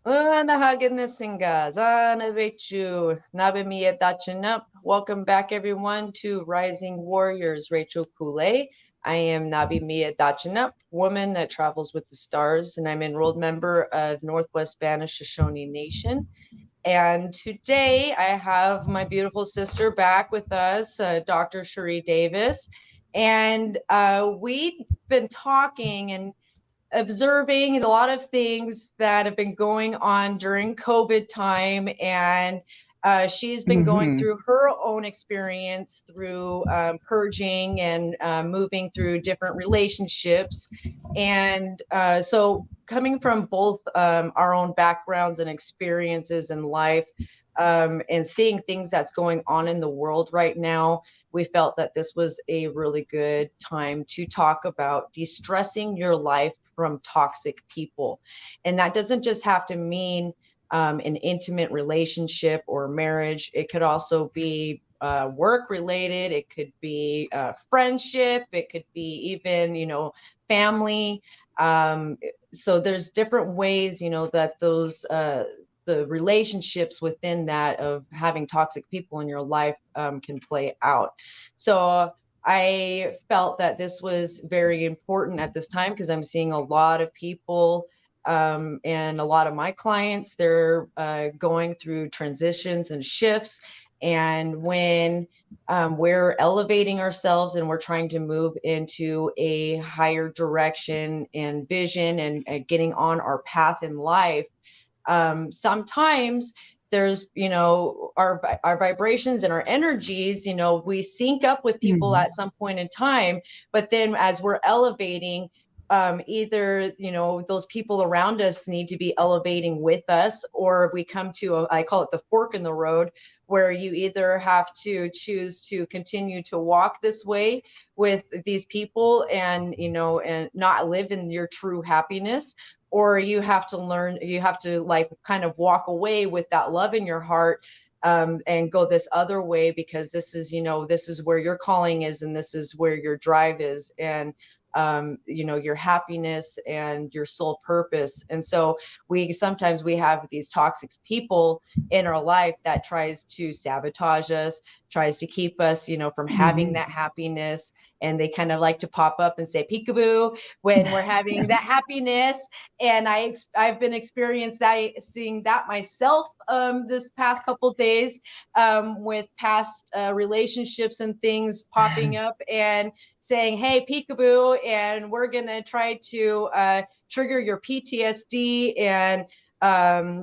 Welcome back, everyone, to Rising Warriors Rachael Kulei. I am Nabi Mia Dachinup, woman that travels with the stars, and I'm an enrolled member of Northwest Spanish Shoshone Nation. And today I have my beautiful sister back with us, Dr. Sherrie Davis. And we've been talking and observing a lot of things that have been going on during COVID time. And she's been going through her own experience through purging and moving through different relationships. And so coming from both our own backgrounds and experiences in life, and seeing things that's going on in the world right now, we felt that this was a really good time to talk about de-stressing your life from toxic people. And that doesn't just have to mean an intimate relationship or marriage. It could also be work related. It could be friendship. It could be even, family. So there's different ways, that those the relationships within that of having toxic people in your life can play out. So I felt that this was very important at this time because I'm seeing a lot of people and a lot of my clients, they're going through transitions and shifts. And when we're elevating ourselves and we're trying to move into a higher direction and vision and getting on our path in life, sometimes there's our vibrations and our energies, we sync up with people at some point in time, but then as we're elevating, either those people around us need to be elevating with us, or we come to I call it the fork in the road, where you either have to choose to continue to walk this way with these people and not live in your true happiness, or you have to like kind of walk away with that love in your heart, and go this other way, because this is where your calling is, and this is where your drive is, and your happiness and your soul purpose. And so sometimes we have these toxic people in our life that tries to sabotage us, tries to keep us, from having that happiness. And they kind of like to pop up and say peekaboo when we're having that happiness. And I've been seeing that myself this past couple days, with past relationships and things popping up and saying, hey, peekaboo, and we're going to try to trigger your PTSD, and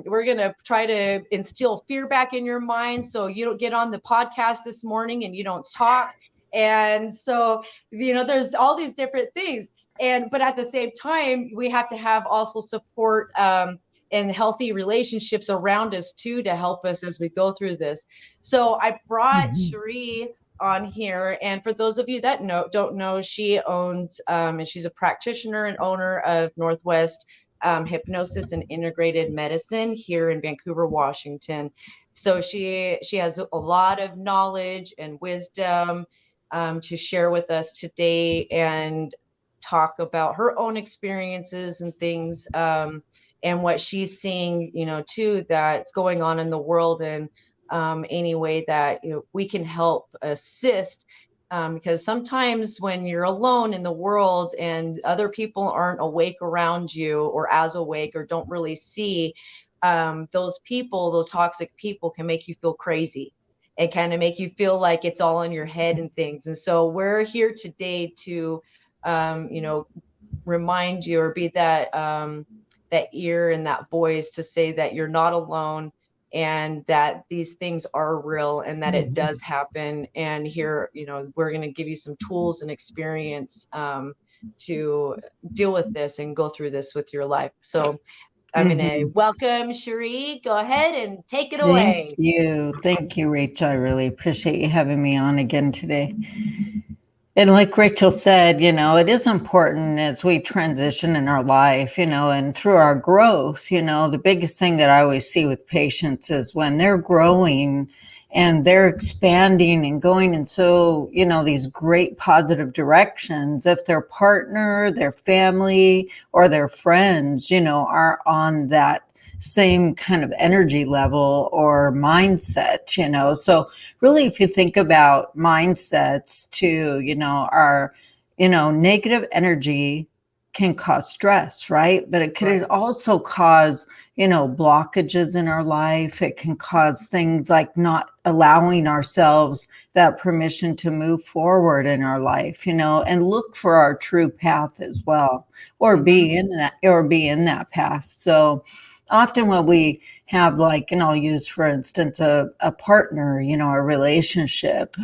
we're going to try to instill fear back in your mind so you don't get on the podcast this morning and you don't talk. And so, there's all these different things. But at the same time, we have to have also support and healthy relationships around us too, to help us as we go through this. So I brought Sherrie on here, and for those of you that don't know, she owns and she's a practitioner and owner of Northwest Hypnosis and Integrated Medicine here in Vancouver, Washington. So she has a lot of knowledge and wisdom to share with us today, and talk about her own experiences and things, and what she's seeing, too, that's going on in the world, and any way that we can help assist. Because sometimes when you're alone in the world and other people aren't awake around you, or as awake, or don't really see, those toxic people can make you feel crazy. It kind of make you feel like it's all in your head and things. And so we're here today to, remind you, or be that ear and that voice to say that you're not alone, and that these things are real, and that it does happen. And here, we're going to give you some tools and experience to deal with this and go through this with your life. So I'm going to welcome Sherrie. Go ahead and take it away. Thank you, Rachel. I really appreciate you having me on again today. And like Rachel said, it is important as we transition in our life, and through our growth, the biggest thing that I always see with patients is when they're growing and they're expanding and going in so, these great positive directions, if their partner, their family, or their friends, are on that same kind of energy level or mindset, So really, if you think about mindsets too, our, negative energy can cause stress, right? But it could also cause, blockages in our life. It can cause things like not allowing ourselves that permission to move forward in our life, and look for our true path as well, or be in that path. So often when we have, like, and I'll use, for instance, a partner, a relationship,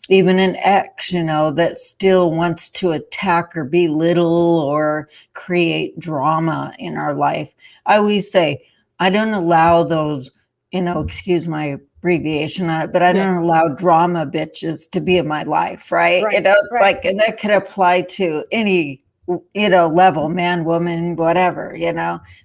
even an ex, that still wants to attack or belittle or create drama in our life. I always say, I don't allow those, excuse my abbreviation on it, but I don't allow drama bitches to be in my life, right? It's like, and that could apply to any, level, man, woman, whatever,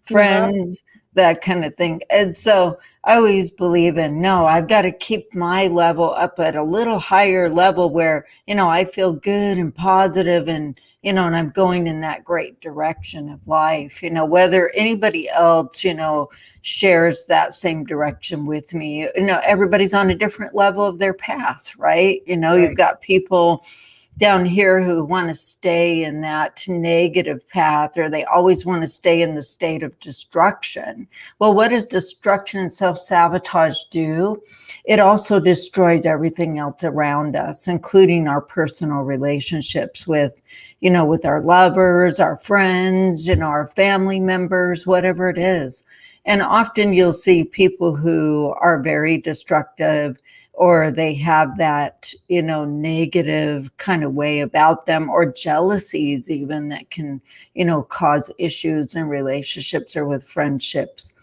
friends, that kind of thing. And so I always believe in, no, I've got to keep my level up at a little higher level where, I feel good and positive and, and I'm going in that great direction of life, whether anybody else, shares that same direction with me. Everybody's on a different level of their path, right? You've got people down here who want to stay in that negative path, or they always want to stay in the state of destruction. Well, what does destruction and self-sabotage do? It also destroys everything else around us, including our personal relationships with, with our lovers, our friends, our family members, whatever it is. And often you'll see people who are very destructive, or they have that, negative kind of way about them, or jealousies even, that can, cause issues in relationships or with friendships.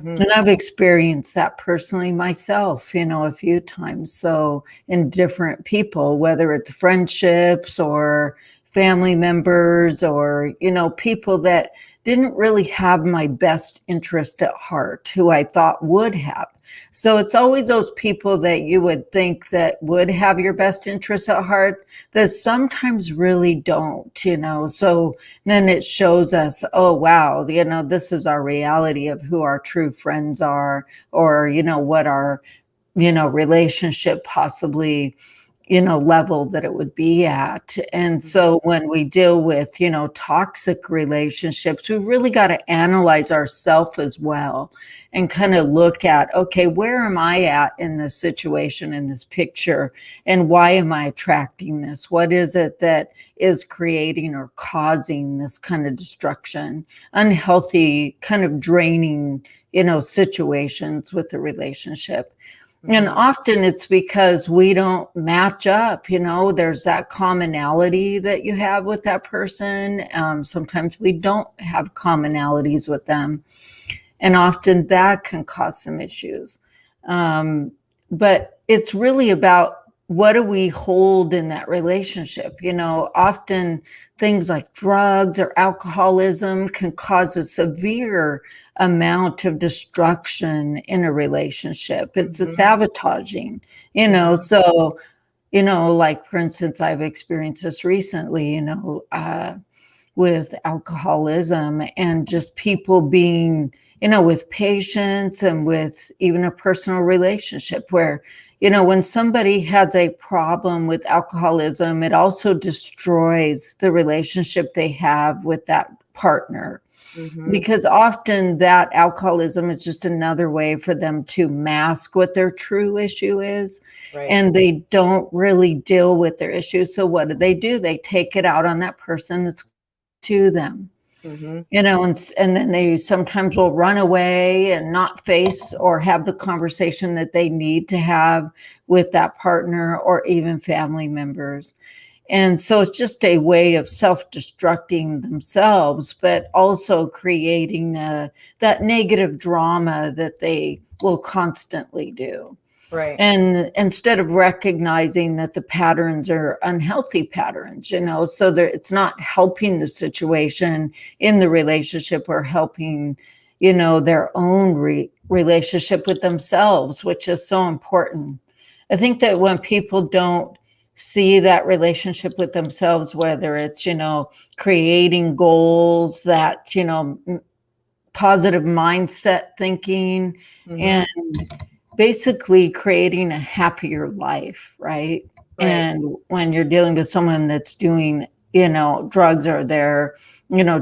And I've experienced that personally myself, a few times. So in different people, whether it's friendships or family members, or, people that didn't really have my best interest at heart, who I thought would have. So it's always those people that you would think that would have your best interest at heart that sometimes really don't, So then it shows us, oh, wow, this is our reality of who our true friends are, or, what our, relationship possibly, level that it would be at. And so when we deal with, toxic relationships, we really got to analyze ourselves as well, and kind of look at, okay, where am I at in this situation, in this picture? And why am I attracting this? What is it that is creating or causing this kind of destruction, unhealthy, kind of draining, situations with the relationship? And often it's because we don't match up, there's that commonality that you have with that person. Sometimes we don't have commonalities with them. And often that can cause some issues. But it's really about, what do we hold in that relationship? Often things like drugs or alcoholism can cause a severe amount of destruction in a relationship. It's a sabotaging, so, like, for instance, I've experienced this recently, with alcoholism, and just people being, with patients, and with even a personal relationship where, when somebody has a problem with alcoholism, it also destroys the relationship they have with that partner. Because often that alcoholism is just another way for them to mask what their true issue is. And they don't really deal with their issue. So what do? They take it out on that person that's to them. And then they sometimes will run away and not face or have the conversation that they need to have with that partner or even family members. And so it's just a way of self-destructing themselves, but also creating that negative drama that they will constantly do. And instead of recognizing that the patterns are unhealthy patterns, so that it's not helping the situation in the relationship, or helping, their own relationship with themselves, which is so important. I think that when people don't see that relationship with themselves, whether it's, creating goals that, positive mindset thinking, Mm-hmm. and basically creating a happier life, right? And when you're dealing with someone that's doing, drugs, or they're,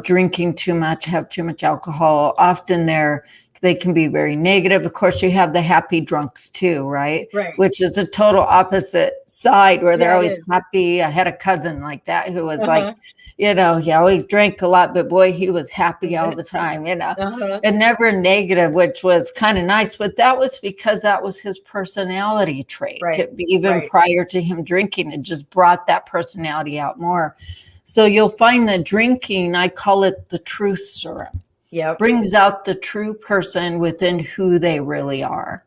drinking too much, have too much alcohol, often they can be very negative. Of course, you have the happy drunks too, right? Which is a total opposite side, where they're always happy. I had a cousin like that who was like, he always drank a lot, but boy, he was happy all the time, and never negative, which was kind of nice. But that was because that was his personality trait. Even prior to him drinking, it just brought that personality out more. So you'll find that drinking, I call it the truth serum. Brings out the true person within who they really are,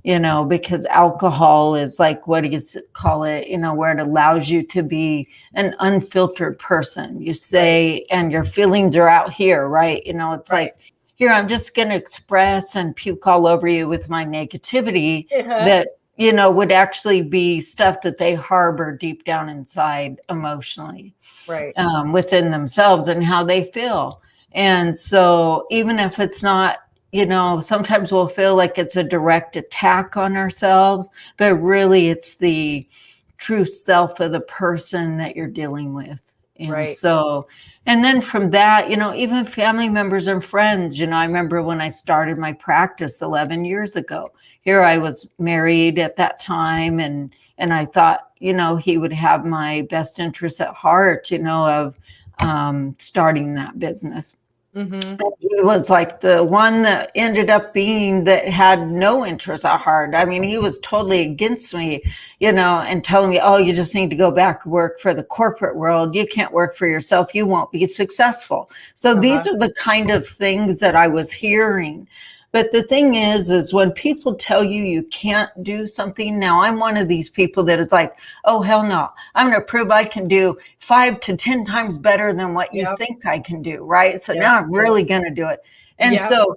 because alcohol is like, what do you call it, where it allows you to be an unfiltered person, you say, and your feelings are out here, right? It's like, here, I'm just going to express and puke all over you with my negativity that, would actually be stuff that they harbor deep down inside emotionally, within themselves and how they feel. And so even if it's not, sometimes we'll feel like it's a direct attack on ourselves, but really it's the true self of the person that you're dealing with. And so, and then from that, even family members and friends, I remember when I started my practice 11 years ago, here I was married at that time. And I thought, he would have my best interests at heart, of starting that business. He was like the one that ended up being that had no interest at heart. I mean, he was totally against me, and telling me, oh, you just need to go back and work for the corporate world. You can't work for yourself. You won't be successful. So these are the kind of things that I was hearing. But the thing is when people tell you you can't do something, now I'm one of these people that is like, oh, hell no, I'm going to prove I can do 5 to 10 times better than what you think I can do, right? So now I'm really going to do it. And so,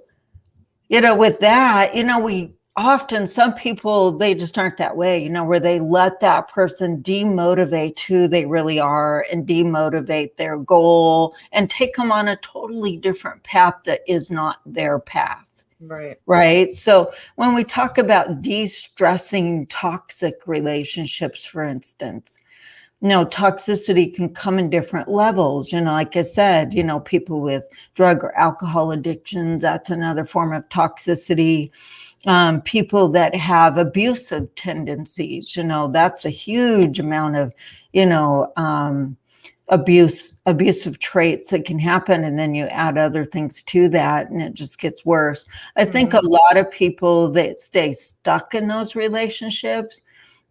with that, we often, some people, they just aren't that way, where they let that person demotivate who they really are and demotivate their goal and take them on a totally different path that is not their path. Right. So when we talk about de-stressing toxic relationships, for instance, toxicity can come in different levels. Like I said, people with drug or alcohol addictions, that's another form of toxicity. People that have abusive tendencies, that's a huge amount of, abusive traits that can happen, and then you add other things to that and it just gets worse. I think a lot of people that stay stuck in those relationships,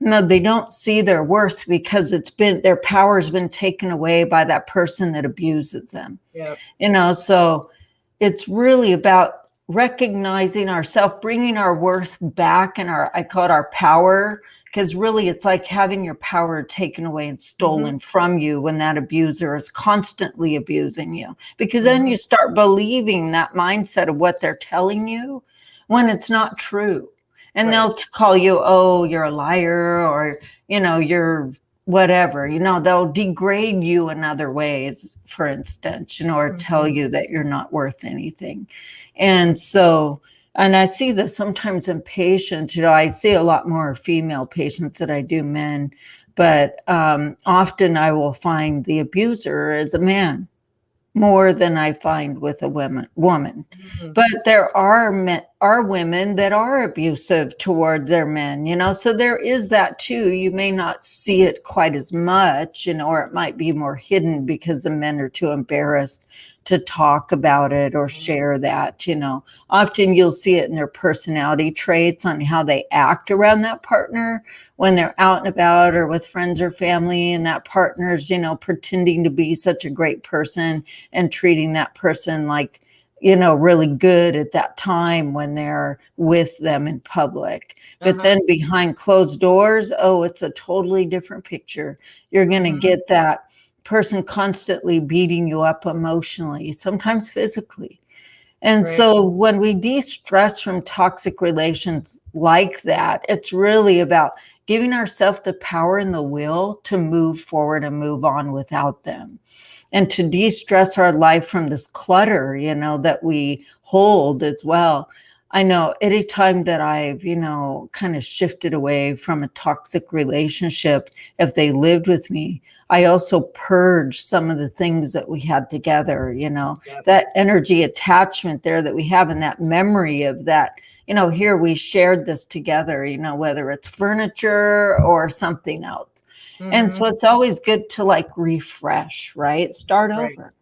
they don't see their worth because their power has been taken away by that person that abuses them. So it's really about recognizing ourselves, bringing our worth back, and I call it our power. Because really, it's like having your power taken away and stolen from you when that abuser is constantly abusing you. Because then you start believing that mindset of what they're telling you when it's not true. And they'll call you, oh, you're a liar, or, you're whatever. They'll degrade you in other ways, for instance, or tell you that you're not worth anything. And so... and I see this sometimes in patients. I see a lot more female patients than I do men, but often I will find the abuser as a man more than I find with a woman. But there are women that are abusive towards their men, so there is that too. You may not see it quite as much, or it might be more hidden because the men are too embarrassed to talk about it or share that. Often you'll see it in their personality traits on how they act around that partner when they're out and about or with friends or family, and that partner's, pretending to be such a great person and treating that person like, really good at that time when they're with them in public. But then behind closed doors, oh, it's a totally different picture. You're going to get that person constantly beating you up emotionally, sometimes physically. And so when we de-stress from toxic relations like that, it's really about giving ourselves the power and the will to move forward and move on without them. and to de-stress our life from this clutter, you know, that we hold as well. I know anytime that I've, you know, kind of shifted away from a toxic relationship, if they lived with me, I also purged some of the things that we had together, you know, that energy attachment there that we have, and that memory of that, you know, here we shared this together, you know, whether it's furniture or something else. And so it's always good to like refresh, right? Start over,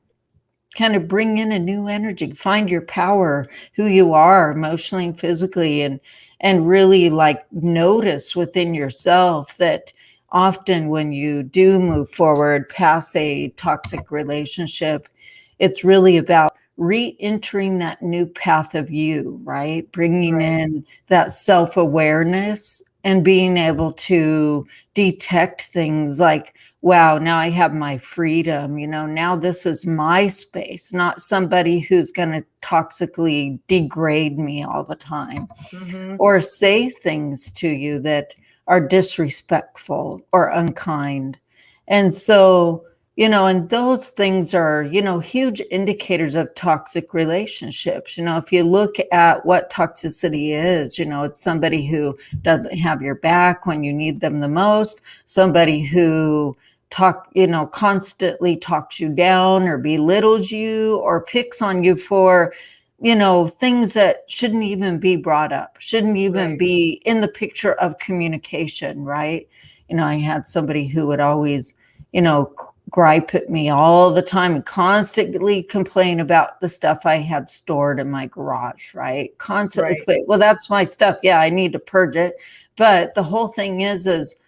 kind of bring in a new energy, find your power, who you are emotionally and physically, and really like notice within yourself that often when you do move forward past a toxic relationship, it's really about re-entering that new path of you, right? Bringing in that self-awareness and being able to detect things like, wow, now I have my freedom, you know, now this is my space, not somebody who's going to toxically degrade me all the time or say things to you that are disrespectful or unkind. And so, you know, and those things are, you know, huge indicators of toxic relationships. You know, if you look at what toxicity is, you know, it's somebody who doesn't have your back when you need them the most, somebody who constantly talks you down or belittles you or picks on you for, you know, things that shouldn't even be brought up, shouldn't even be in the picture of communication, right? You know, I had somebody who would always, you know, gripe at me all the time and constantly complain about the stuff I had stored in my garage, right? Constantly complain, well, that's my stuff. Yeah, I need to purge it. But the whole thing is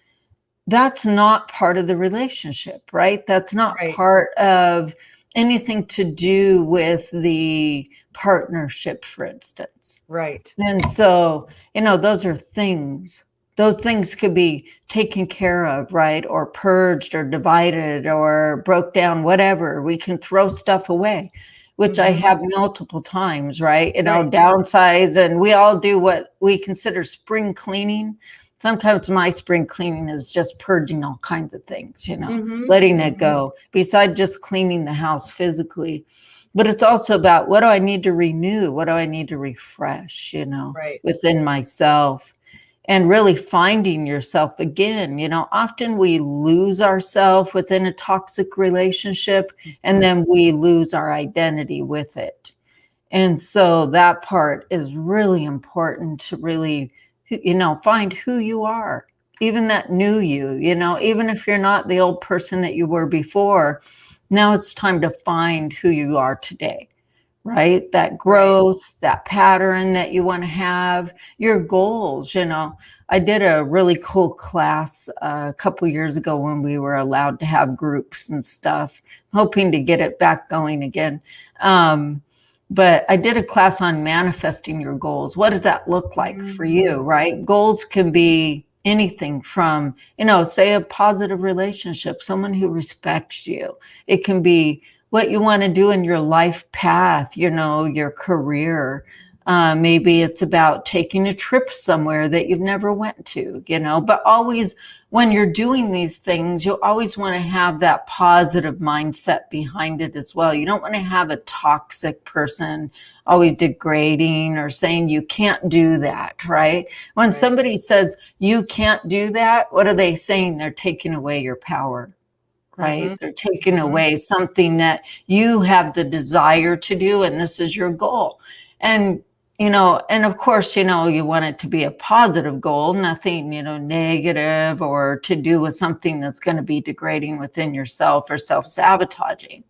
that's not part of the relationship, right? That's not part of anything to do with the partnership, for instance. Right. And so, you know, those are things. Those things could be taken care of, right? Or purged or divided or broke down, whatever. We can throw stuff away, which I have multiple times, right? You know, downsize, and we all do what we consider spring cleaning. Sometimes my spring cleaning is just purging all kinds of things, you know, letting it go, besides just cleaning the house physically. But it's also about, what do I need to renew? What do I need to refresh, you know, within myself? And really finding yourself again. You know, often we lose ourselves within a toxic relationship, and then we lose our identity with it. And so that part is really important to really, you know, find who you are, even that new you know, even if you're not the old person that you were before, now it's time to find who you are today, right? That growth, that pattern that you want to have, your goals. You know, I did a really cool class a couple years ago when we were allowed to have groups and stuff, hoping to get it back going again. But I did a class on manifesting your goals. What does that look like for you, right? Goals can be anything from, you know, say a positive relationship, someone who respects you. It can be what you want to do in your life path, you know, your career. Maybe it's about taking a trip somewhere that you've never went to, you know, but always when you're doing these things, you always want to have that positive mindset behind it as well. You don't want to have a toxic person always degrading or saying you can't do that, right? When somebody says you can't do that, what are they saying? They're taking away your power. Right? They're taking away something that you have the desire to do, and this is your goal. And, you know, and of course, you know, you want it to be a positive goal, nothing, you know, negative or to do with something that's going to be degrading within yourself or self-sabotaging.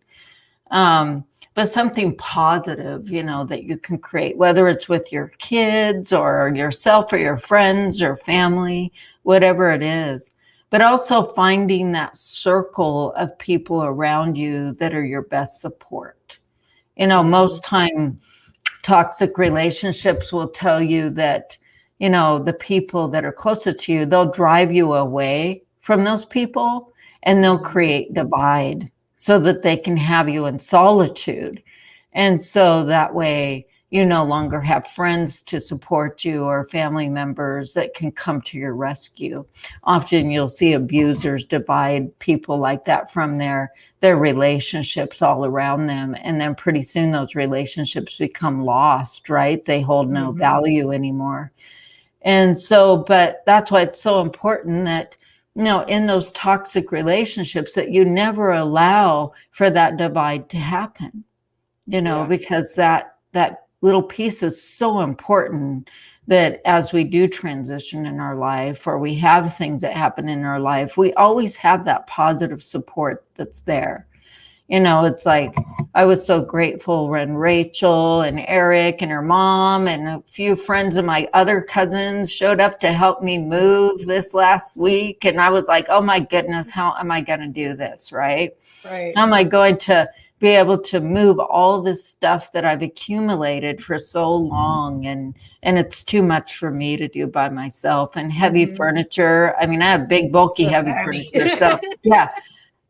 But something positive, you know, that you can create, whether it's with your kids or yourself or your friends or family, whatever it is. But also finding that circle of people around you that are your best support. You know, most time toxic relationships will tell you that, you know, the people that are closest to you, they'll drive you away from those people and they'll create divide so that they can have you in solitude. And so that way, you no longer have friends to support you or family members that can come to your rescue. Often you'll see abusers divide people like that from their relationships all around them. And then pretty soon those relationships become lost, right? They hold no value anymore. And so, but that's why it's so important that, in those toxic relationships, that you never allow for that divide to happen, because that little piece is so important, that as we do transition in our life, or we have things that happen in our life, we always have that positive support that's there. It's like, I was so grateful when Rachel and Eric and her mom and a few friends of my other cousins showed up to help me move this last week. And I was like, oh my goodness, how am I going to do this? Right. How am I going to be able to move all this stuff that I've accumulated for so long? And it's too much for me to do by myself. And heavy furniture. I mean, I have big, bulky, heavy furniture. So yeah.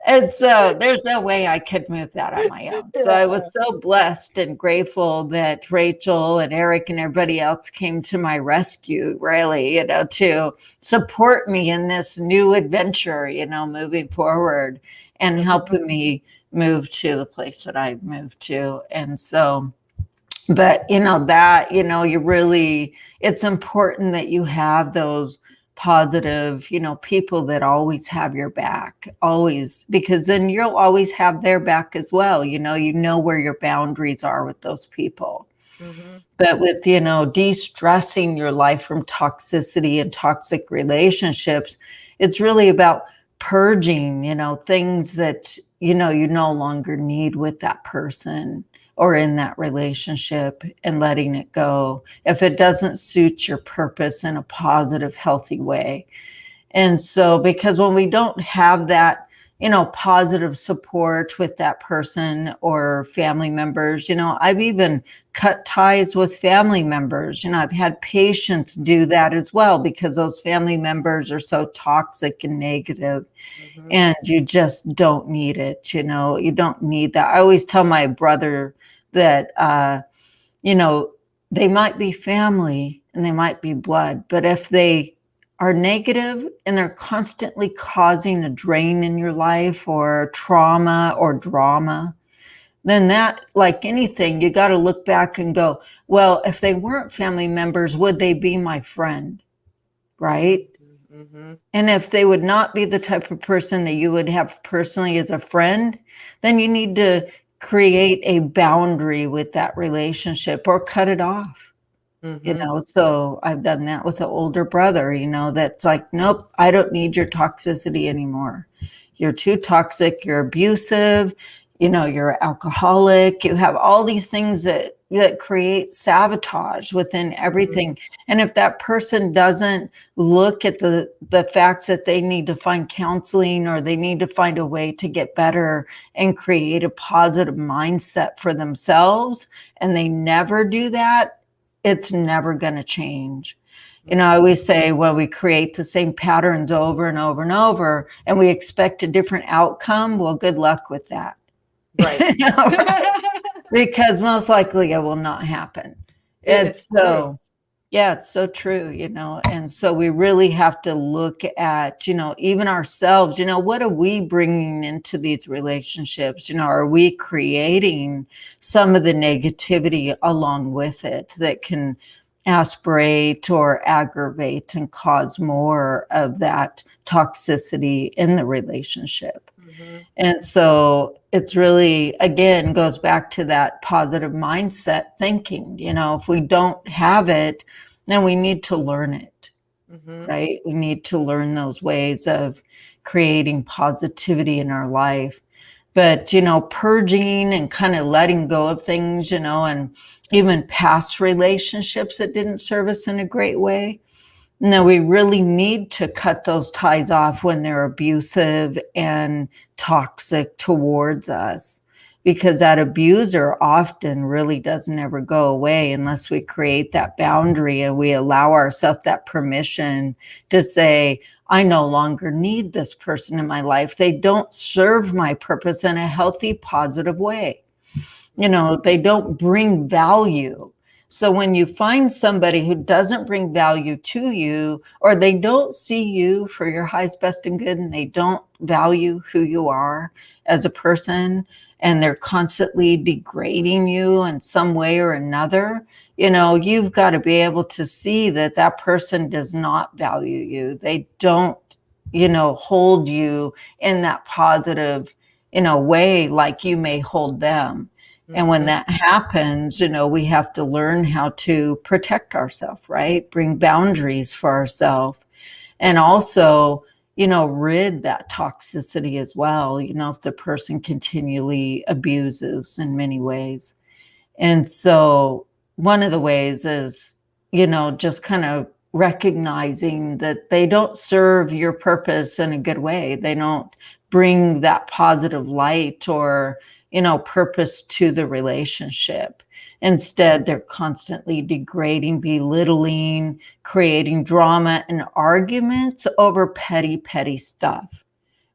And so there's no way I could move that on my own. So I was so blessed and grateful that Rachel and Eric and everybody else came to my rescue, really, to support me in this new adventure, moving forward and helping me move to the place that I moved to. And so, but, you really, it's important that you have those positive, people that always have your back, always, because then you'll always have their back as well. Where your boundaries are with those people. But with, de-stressing your life from toxicity and toxic relationships, it's really about purging, things that, you no longer need with that person or in that relationship, and letting it go if it doesn't suit your purpose in a positive, healthy way. And so, because when we don't have that, positive support with that person or family members, I've even cut ties with family members. I've had patients do that as well, because those family members are so toxic and negative. And you just don't need it. You don't need that. I always tell my brother that, they might be family and they might be blood, but if they are negative and they're constantly causing a drain in your life or trauma or drama, then that, like anything, you got to look back and go, well, if they weren't family members, would they be my friend? Right? And if they would not be the type of person that you would have personally as a friend, then you need to create a boundary with that relationship or cut it off. So I've done that with an older brother, that's like, nope, I don't need your toxicity anymore. You're too toxic, you're abusive, you're alcoholic, you have all these things that create sabotage within everything. And if that person doesn't look at the facts that they need to find counseling, or they need to find a way to get better and create a positive mindset for themselves, and they never do that, it's never going to change. I always say, well, we create the same patterns over and over and over, and we expect a different outcome. Well, good luck with that. Right. Because most likely it will not happen. It's so true, and so we really have to look at, even ourselves, what are we bringing into these relationships? Are we creating some of the negativity along with it that can aspirate or aggravate and cause more of that toxicity in the relationship? And so it's really, again, goes back to that positive mindset thinking. If we don't have it, then we need to learn it, right? We need to learn those ways of creating positivity in our life. But, purging and kind of letting go of things, and even past relationships that didn't serve us in a great way. No, we really need to cut those ties off when they're abusive and toxic towards us, because that abuser often really doesn't ever go away unless we create that boundary and we allow ourselves that permission to say, I no longer need this person in my life. They don't serve my purpose in a healthy, positive way. They don't bring value. So when you find somebody who doesn't bring value to you, or they don't see you for your highest, best, and good, and they don't value who you are as a person, and they're constantly degrading you in some way or another, you've got to be able to see that that person does not value you. They don't, hold you in that positive, way like you may hold them. And when that happens, we have to learn how to protect ourselves, right? Bring boundaries for ourselves. And also, rid that toxicity as well, if the person continually abuses in many ways. And so one of the ways is, just kind of recognizing that they don't serve your purpose in a good way. They don't bring that positive light or, purpose to the relationship. Instead, they're constantly degrading, belittling, creating drama and arguments over petty stuff.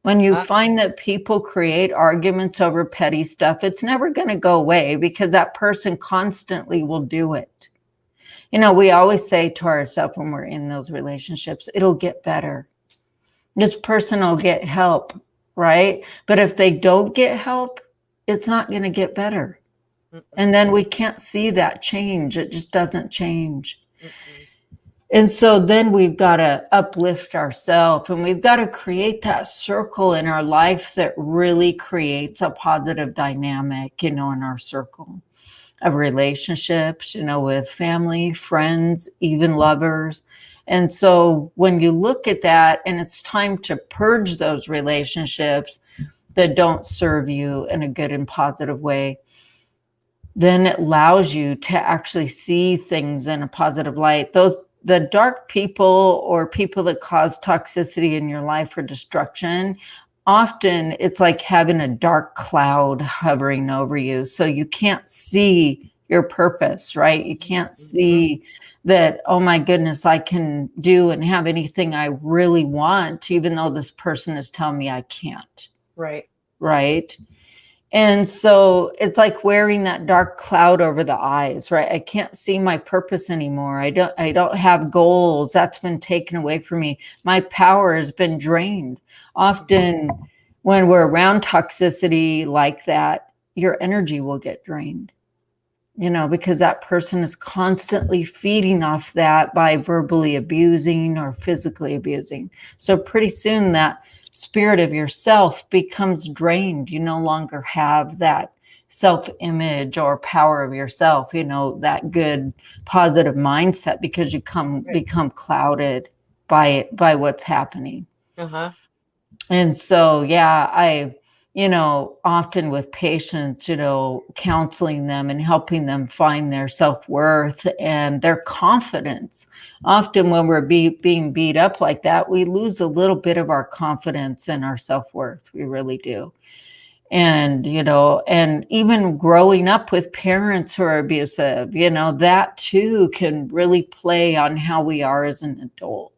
When you find that people create arguments over petty stuff, it's never going to go away because that person constantly will do it. We always say to ourselves when we're in those relationships, it'll get better. This person will get help, right? But if they don't get help, it's not going to get better. And then we can't see that change. It just doesn't change. And so then we've got to uplift ourselves, and we've got to create that circle in our life that really creates a positive dynamic, in our circle of relationships, with family, friends, even lovers. And so when you look at that and it's time to purge those relationships that don't serve you in a good and positive way, then it allows you to actually see things in a positive light. The dark people or people that cause toxicity in your life or destruction, often it's like having a dark cloud hovering over you. So you can't see your purpose, right? You can't see that, oh my goodness, I can do and have anything I really want, even though this person is telling me I can't. Right. Right. And so it's like wearing that dark cloud over the eyes, right? I can't see my purpose anymore. I don't have goals. That's been taken away from me. My power has been drained. Often when we're around toxicity like that, your energy will get drained, because that person is constantly feeding off that by verbally abusing or physically abusing. So pretty soon that spirit of yourself becomes drained. You no longer have that self-image or power of yourself, that good positive mindset, because you become clouded by what's happening. And so, I often with patients, counseling them and helping them find their self-worth and their confidence. Often when we're being beat up like that, we lose a little bit of our confidence and our self-worth. We really do. And, and even growing up with parents who are abusive, that too can really play on how we are as an adult.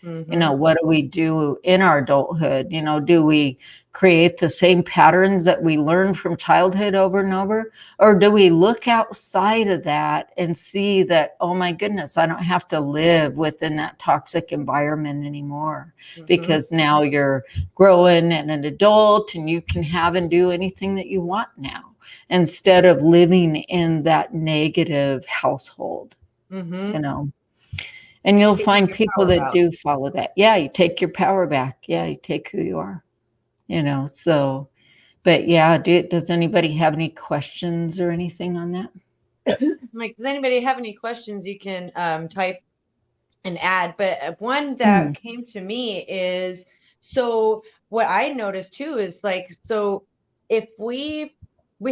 What do we do in our adulthood? Do we create the same patterns that we learned from childhood over and over? Or do we look outside of that and see that, oh my goodness, I don't have to live within that toxic environment anymore, because now you're growing and an adult and you can have and do anything that you want now, instead of living in that negative household, And you'll find people that do follow that. Yeah, you take your power back. Yeah, you take who you are, so, but yeah, does anybody have any questions or anything on that? Like, does anybody have any questions? You can type and add. But one that came to me is, so what I noticed too is like, so if we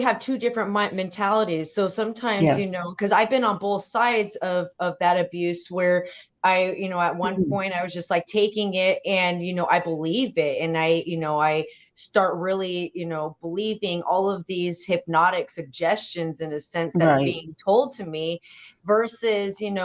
have two different mentalities. So sometimes, because I've been on both sides of that abuse, where I, at one point I was just like taking it and, I believe it. And I start really, believing all of these hypnotic suggestions in a sense that's being told to me, versus, and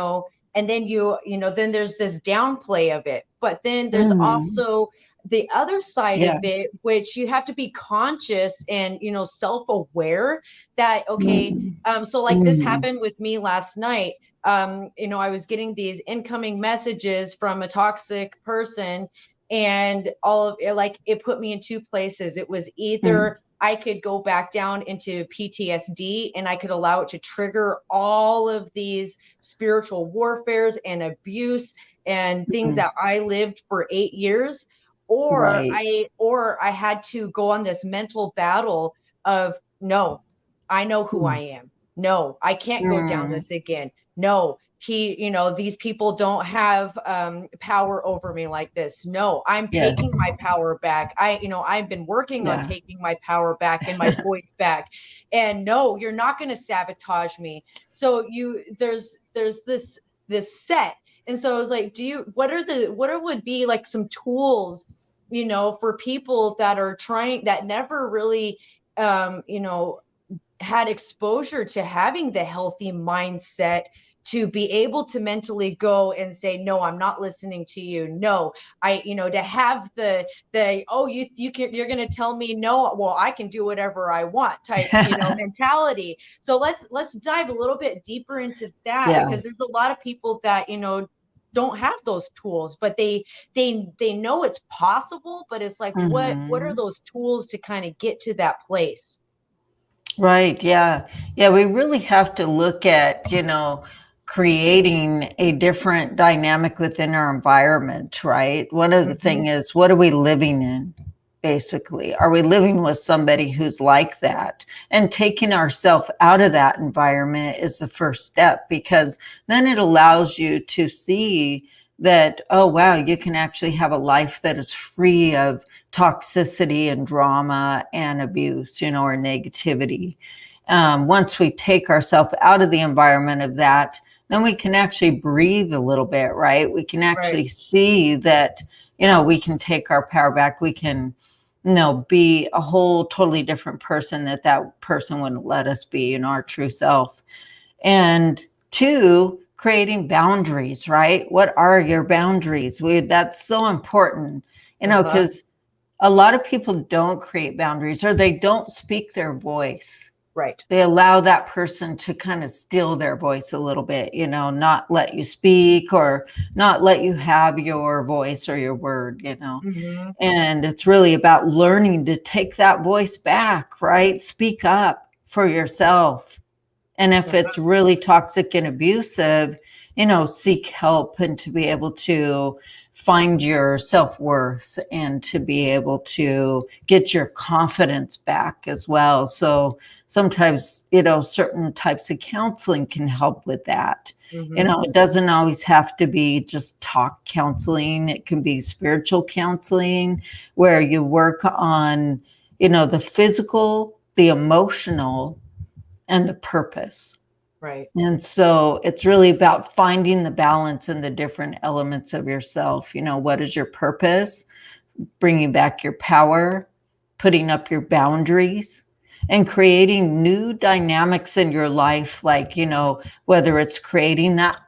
then then there's this downplay of it. But then there's also the other side of it, which you have to be conscious and, you know, self-aware that, okay, so like this happened with me last night. You know, I was getting these incoming messages from a toxic person, and all of it, like, it put me in two places. It was either I could go back down into PTSD and I could allow it to trigger all of these spiritual warfares and abuse and things that I lived for 8 years, or I had to go on this mental battle of, no, I know who I am. No, I can't go down this again. No, you know, these people don't have power over me like this. No, I'm taking my power back. You know, I've been working on taking my power back and my voice back. And no, you're not going to sabotage me. So there's this set. And so I was like, what would be like some tools, you know, for people that are trying, that never really, you know, had exposure to having the healthy mindset, to be able to mentally go and say, no, I'm not listening to you. No, you know, to have the, oh, you're going to tell me no, well, I can do whatever I want type, you know, mentality. So let's dive a little bit deeper into that, because there's a lot of people that, you know, don't have those tools, but they know it's possible, but it's like, what are those tools to kind of get to that place? Right. Yeah. Yeah. We really have to look at, you know, creating a different dynamic within our environment, right? One of the things is, what are we living in? Basically, are we living with somebody who's like that? And taking ourselves out of that environment is the first step, because then it allows you to see that, oh, wow, you can actually have a life that is free of toxicity and drama and abuse, you know, or negativity. Once we take ourselves out of the environment of that, then we can actually breathe a little bit, right? We can actually see that, you know, we can take our power back. We can, you know, be a whole totally different person that person wouldn't let us be, you know, our true self. And two, creating boundaries, right? What are your boundaries? That's so important, you know, because a lot of people don't create boundaries, or they don't speak their voice. Right. They allow that person to kind of steal their voice a little bit, you know, not let you speak or not let you have your voice or your word, you know. And it's really about learning to take that voice back, right? Speak up for yourself. And if it's really toxic and abusive, you know, seek help, and to be able to find your self-worth and to be able to get your confidence back as well. So sometimes, you know, certain types of counseling can help with that. You know, it doesn't always have to be just talk counseling. It can be spiritual counseling, where you work on, you know, the physical, the emotional, and the purpose. Right. And so it's really about finding the balance in the different elements of yourself. You know, what is your purpose? Bringing back your power, putting up your boundaries, and creating new dynamics in your life. Like, you know, whether it's creating that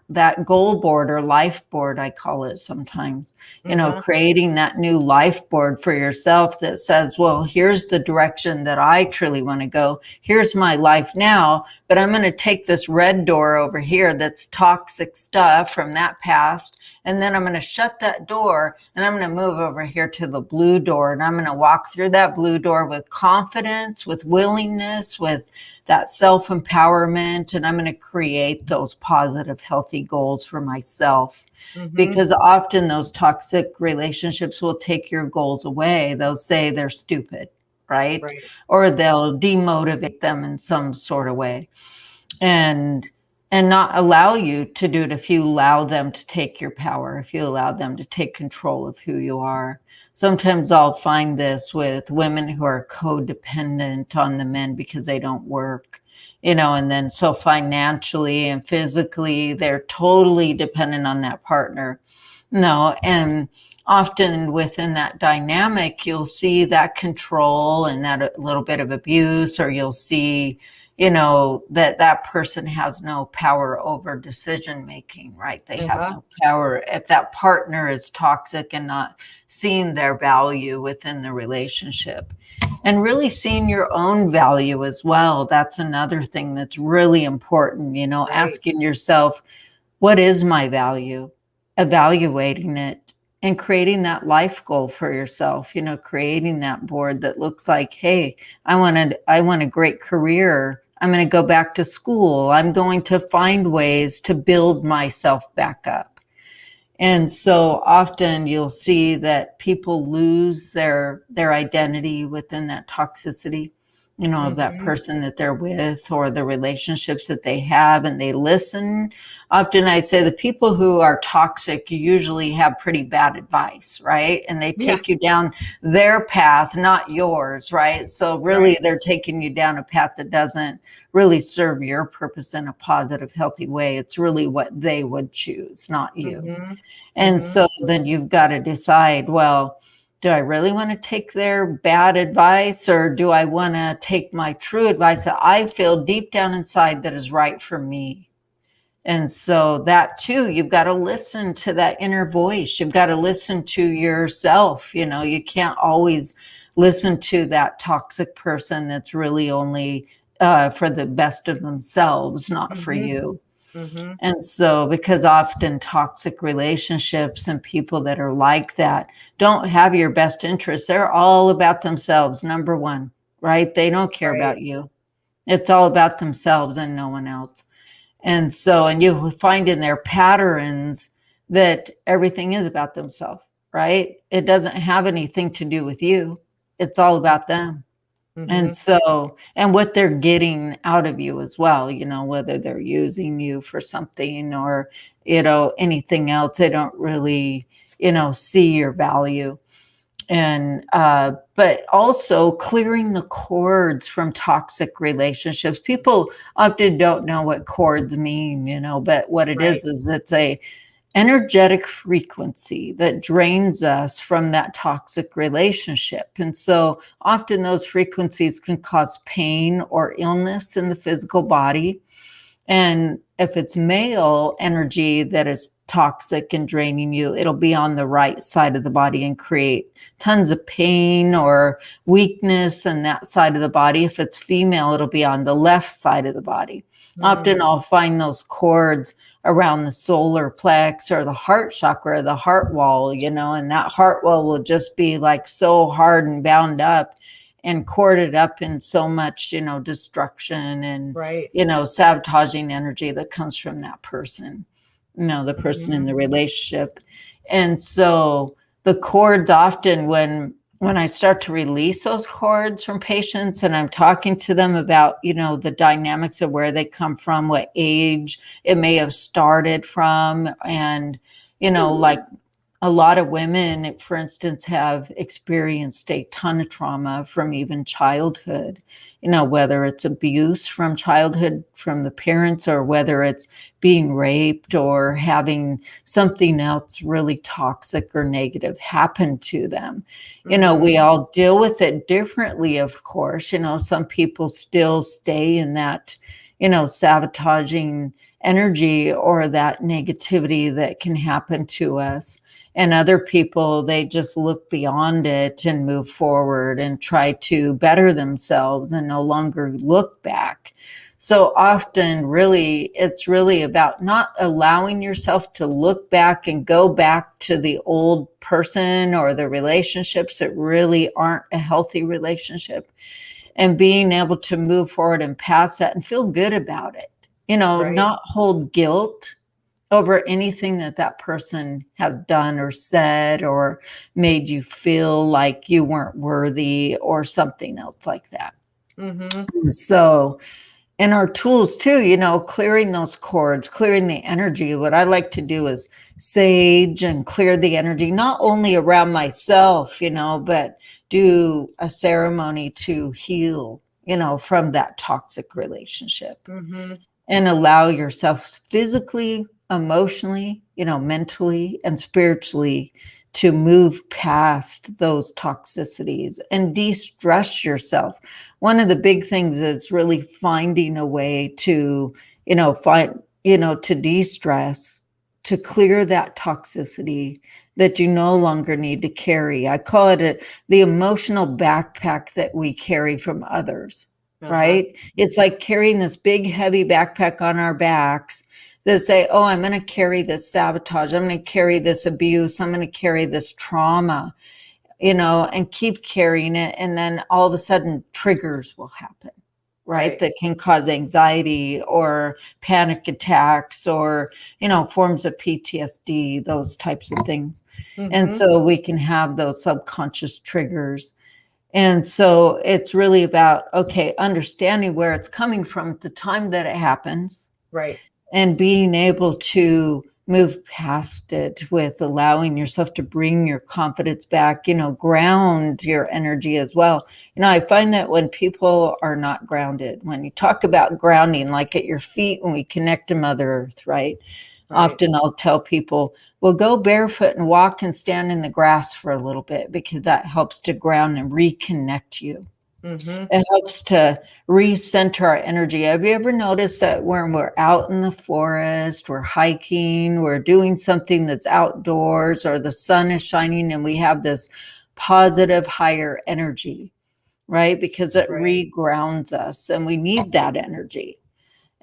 goal board or life board, I call it sometimes, you know, creating that new life board for yourself that says, well, here's the direction that I truly want to go. Here's my life now, but I'm going to take this red door over here that's toxic stuff from that past, and then I'm going to shut that door, and I'm going to move over here to the blue door, and I'm going to walk through that blue door with confidence, with willingness, with that self-empowerment, and I'm going to create those positive, healthy goals for myself. Because often those toxic relationships will take your goals away. They'll say they're stupid, right? Or they'll demotivate them in some sort of way, and not allow you to do it if you allow them to take your power, if you allow them to take control of who you are. Sometimes I'll find this with women who are codependent on the men because they don't work, you know, and then so financially and physically, they're totally dependent on that partner. No, and often within that dynamic, you'll see that control and that a little bit of abuse, or you'll see, that person has no power over decision making, right? They have no power. If that partner is toxic and not seeing their value within the relationship, and really seeing your own value as well. That's another thing that's really important, asking yourself, what is my value? Evaluating it and creating that life goal for yourself, creating that board that looks like, hey, I want a great career. I'm going to go back to school. I'm going to find ways to build myself back up. And so often you'll see that people lose their identity within that toxicity, of that person that they're with or the relationships that they have, and they listen. Often I say the people who are toxic usually have pretty bad advice, right? And they take you down their path, not yours, right? So really they're taking you down a path that doesn't really serve your purpose in a positive, healthy way. It's really what they would choose, not you. And so then you've got to decide, well, do I really want to take their bad advice, or do I want to take my true advice that I feel deep down inside that is right for me? And so that too, you've got to listen to that inner voice. You've got to listen to yourself. You can't always listen to that toxic person that's really only for the best of themselves, not for you. And so, because often toxic relationships and people that are like that don't have your best interests. They're all about themselves, number one, right? They don't care about you. It's all about themselves and no one else. And so, and you find in their patterns that everything is about themselves, right? It doesn't have anything to do with you. It's all about them. And so, and what they're getting out of you as well, whether they're using you for something or, anything else, they don't really, see your value. And, but also clearing the cords from toxic relationships. People often don't know what cords mean, but what it is it's a energetic frequency that drains us from that toxic relationship. And so often those frequencies can cause pain or illness in the physical body. And if it's male energy that is toxic and draining you, it'll be on the right side of the body and create tons of pain or weakness in that side of the body. If it's female, it'll be on the left side of the body. Often I'll find those cords around the solar plex or the heart chakra, the heart wall, and that heart wall will just be like so hard and bound up and corded up in so much, destruction and, sabotaging energy that comes from that person, the person in the relationship. And so the cords often, when I start to release those cords from patients and I'm talking to them about, the dynamics of where they come from, what age it may have started from. And, like a lot of women, for instance, have experienced a ton of trauma from even childhood, whether it's abuse from childhood from the parents or whether it's being raped or having something else really toxic or negative happen to them. We all deal with it differently, of course. Some people still stay in that, sabotaging energy or that negativity that can happen to us. And other people, they just look beyond it and move forward and try to better themselves and no longer look back. So often, really, it's really about not allowing yourself to look back and go back to the old person or the relationships that really aren't a healthy relationship, and being able to move forward and pass that and feel good about it, not hold guilt over anything that person has done or said or made you feel like you weren't worthy or something else like that. So, and our tools too, clearing those cords, clearing the energy. What I like to do is sage and clear the energy, not only around myself, but do a ceremony to heal, from that toxic relationship, and allow yourself physically, emotionally, mentally and spiritually to move past those toxicities and de-stress yourself. One of the big things is really finding a way to, to de-stress, to clear that toxicity that you no longer need to carry. I call it the emotional backpack that we carry from others, right? It's like carrying this big, heavy backpack on our backs that say, oh, I'm going to carry this sabotage. I'm going to carry this abuse. I'm going to carry this trauma, and keep carrying it. And then all of a sudden triggers will happen, right? That can cause anxiety or panic attacks or, forms of PTSD, those types of things. And so we can have those subconscious triggers. And so it's really about, understanding where it's coming from at the time that it happens. Right. And being able to move past it with allowing yourself to bring your confidence back, ground your energy as well. I find that when people are not grounded, when you talk about grounding, like at your feet, when we connect to Mother Earth, right? Often I'll tell people, well, go barefoot and walk and stand in the grass for a little bit, because that helps to ground and reconnect you. It helps to recenter our energy. Have you ever noticed that when we're out in the forest, we're hiking, we're doing something that's outdoors, or the sun is shining, and we have this positive, higher energy, right? Because it regrounds us, and we need that energy.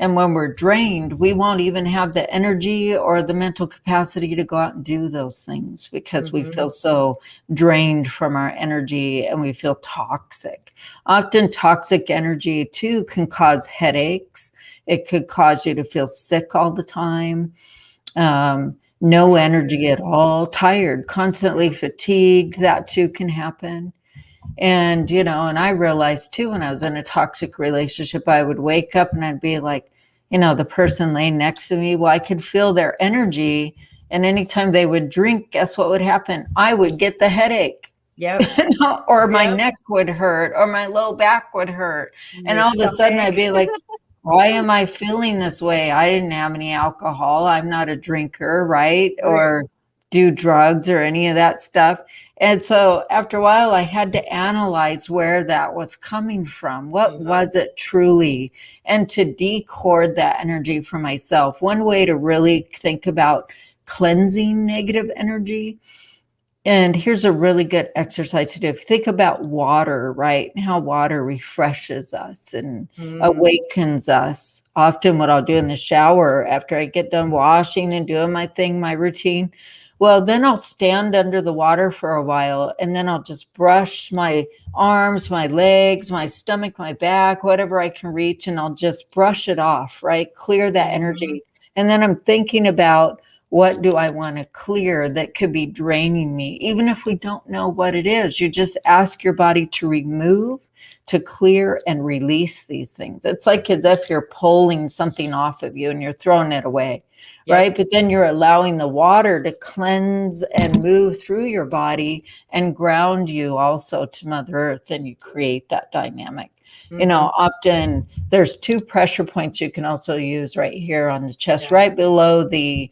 And when we're drained, we won't even have the energy or the mental capacity to go out and do those things, because we feel so drained from our energy and we feel toxic. Often toxic energy too can cause headaches. It could cause you to feel sick all the time. No energy at all, tired, constantly fatigued. That too can happen. And, and I realized too, when I was in a toxic relationship, I would wake up and I'd be like, the person laying next to me, well, I could feel their energy. And anytime they would drink, guess what would happen? I would get the headache. Or my neck would hurt, or my low back would hurt. And all of a sudden I'd be like, why am I feeling this way? I didn't have any alcohol. I'm not a drinker, right? Or do drugs or any of that stuff. And so after a while, I had to analyze where that was coming from. What was it truly? And to decord that energy for myself. One way to really think about cleansing negative energy. And here's a really good exercise to do. If you think about water, right? How water refreshes us and awakens us. Often what I'll do in the shower after I get done washing and doing my thing, my routine, well, then I'll stand under the water for a while, and then I'll just brush my arms, my legs, my stomach, my back, whatever I can reach, and I'll just brush it off, right? Clear that energy. And then I'm thinking about, what do I want to clear that could be draining me? Even if we don't know what it is, you just ask your body to remove, to clear, and release these things. It's like as if you're pulling something off of you and you're throwing it away, right? But then you're allowing the water to cleanse and move through your body and ground you also to Mother Earth, and you create that dynamic. Often there's 2 pressure points you can also use right here on the chest, right below the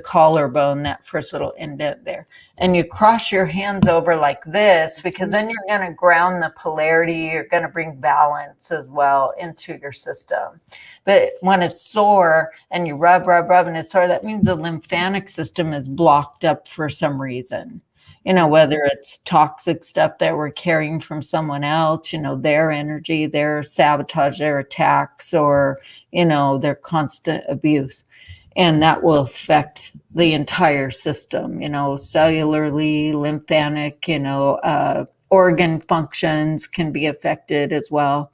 collarbone, that first little indent there. And you cross your hands over like this, because then you're going to ground the polarity. You're going to bring balance as well into your system. But when it's sore and you rub, and it's sore, that means the lymphatic system is blocked up for some reason. Whether it's toxic stuff that we're carrying from someone else, their energy, their sabotage, their attacks, or, their constant abuse. And that will affect the entire system, cellularly, lymphatic, organ functions can be affected as well,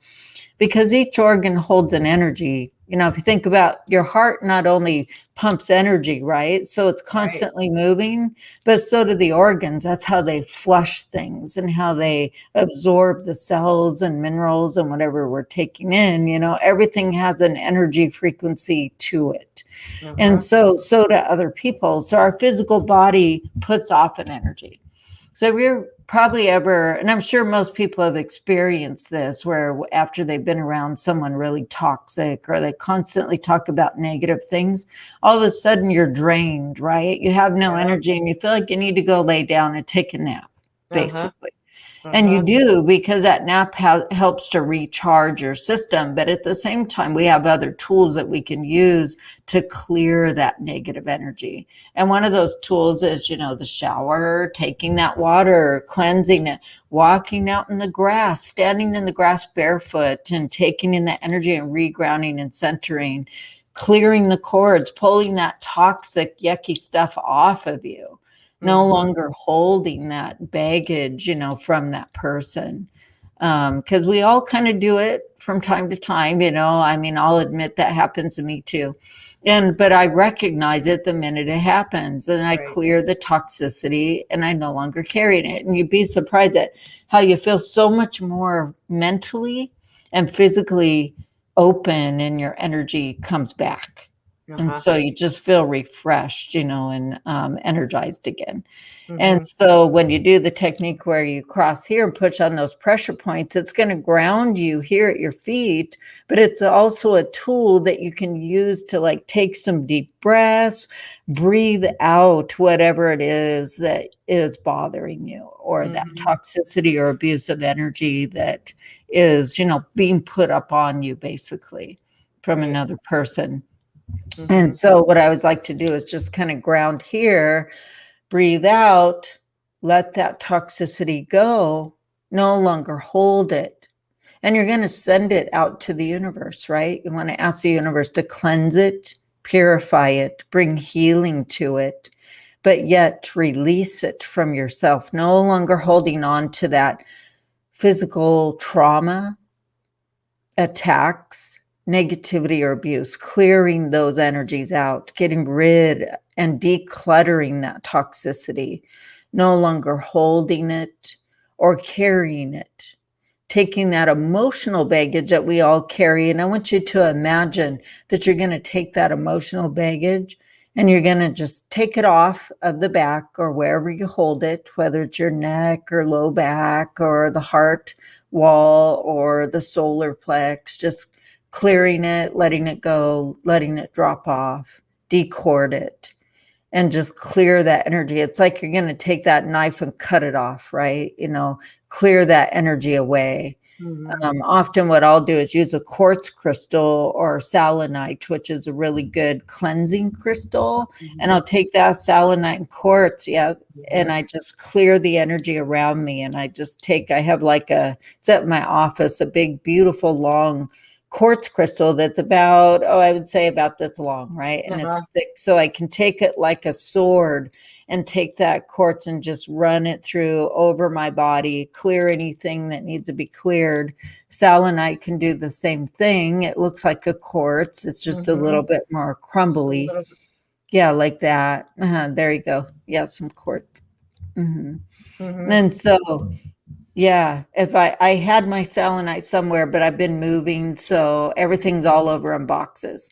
because each organ holds an energy. If you think about your heart, not only pumps energy, right? So it's constantly moving, but so do the organs. That's how they flush things and how they absorb the cells and minerals and whatever we're taking in. Everything has an energy frequency to it. And so do other people. So our physical body puts off an energy. So we're probably ever, and I'm sure most people have experienced this, where after they've been around someone really toxic or they constantly talk about negative things, all of a sudden you're drained, right? You have no energy and you feel like you need to go lay down and take a nap, basically. And you do, because that nap helps to recharge your system. But at the same time, we have other tools that we can use to clear that negative energy. And one of those tools is, the shower, taking that water, cleansing it, walking out in the grass, standing in the grass barefoot and taking in the energy and regrounding and centering, clearing the cords, pulling that toxic, yucky stuff off of you. No longer holding that baggage, from that person. Because we all kind of do it from time to time, I'll admit that happens to me too. But I recognize it the minute it happens, and I clear the toxicity and I no longer carry it. And you'd be surprised at how you feel so much more mentally and physically open, and your energy comes back. And so you just feel refreshed, and energized again. And so when you do the technique where you cross here and push on those pressure points, it's going to ground you here at your feet, but it's also a tool that you can use to take some deep breaths, breathe out whatever it is that is bothering you, or that toxicity or abusive energy that is, being put up on you basically from another person. And so what I would like to do is just kind of ground here, breathe out, let that toxicity go, no longer hold it. And you're going to send it out to the universe, right? You want to ask the universe to cleanse it, purify it, bring healing to it, but yet release it from yourself, no longer holding on to that physical trauma, attacks, negativity or abuse, clearing those energies out, getting rid and decluttering that toxicity, no longer holding it or carrying it, taking that emotional baggage that we all carry. And I want you to imagine that you're going to take that emotional baggage and you're going to just take it off of the back or wherever you hold it, whether it's your neck or low back or the heart wall or the solar plex, just clearing it, letting it go, letting it drop off, decord it, and just clear that energy. It's like you're going to take that knife and cut it off, right? Clear that energy away. Often what I'll do is use a quartz crystal or selenite, which is a really good cleansing crystal. And I'll take that selenite and quartz, and I just clear the energy around me. And I have it's at my office, a big, beautiful, long quartz crystal that's about, I would say about this long, right? And it's thick, so I can take it like a sword and take that quartz and just run it through over my body, clear anything that needs to be cleared. Selenite can do the same thing. It looks like a quartz. It's just a little bit more crumbly. Yeah, like that. There you go. Yeah, some quartz. And so, yeah, if I had my selenite somewhere, but I've been moving, so everything's all over in boxes.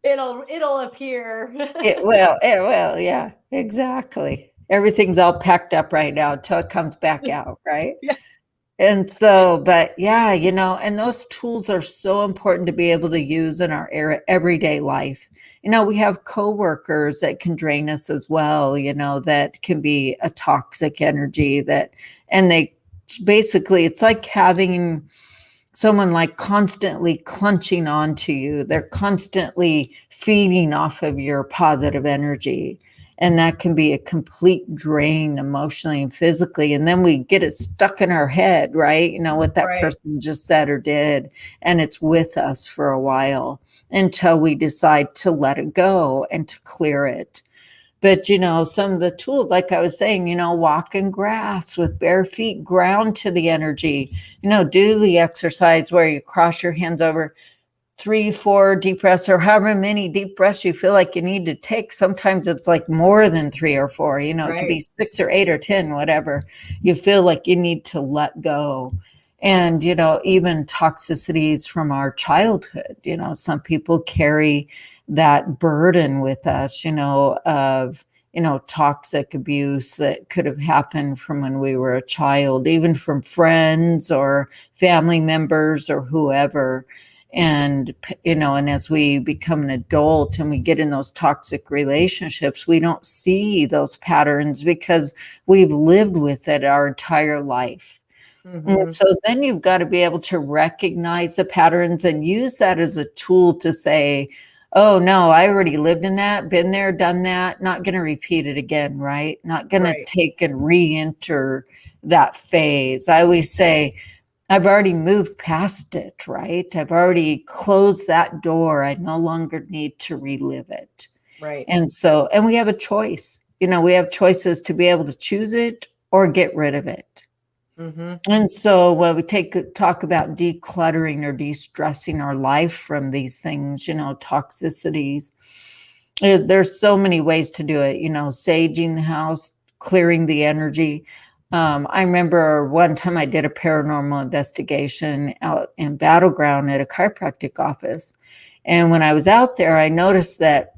It'll appear. It will, yeah, exactly. Everything's all packed up right now until it comes back out, right? Yeah. And so, but yeah, and those tools are so important to be able to use in our everyday life. We have coworkers that can drain us as well, that can be a toxic energy and they basically, it's like having someone constantly clenching onto you. They're constantly feeding off of your positive energy. And that can be a complete drain emotionally and physically. And then we get it stuck in our head, right? What that person just said or did. And it's with us for a while until we decide to let it go and to clear it. But, some of the tools, like I was saying, walk in grass with bare feet, ground to the energy, do the exercise where you cross your hands over 3-4 deep breaths, or however many deep breaths you feel like you need to take. Sometimes it's like more than 3 or 4, it could be 6 or 8 or 10, whatever you feel like you need to let go. And, even toxicities from our childhood, some people carry that burden with us, of toxic abuse that could have happened from when we were a child, even from friends or family members or whoever. And, and as we become an adult and we get in those toxic relationships, we don't see those patterns because we've lived with it our entire life. And so then you've got to be able to recognize the patterns and use that as a tool to say, oh, no, I already lived in that, been there, done that, not going to repeat it again, right? Not going to take and re-enter that phase. I always say, I've already moved past it, right? I've already closed that door. I no longer need to relive it. Right. And so, and we have a choice. We have choices to be able to choose it or get rid of it. And so when we talk about decluttering or de-stressing our life from these things, toxicities, there's so many ways to do it, saging the house, clearing the energy. I remember one time I did a paranormal investigation out in Battleground at a chiropractic office. And when I was out there, I noticed that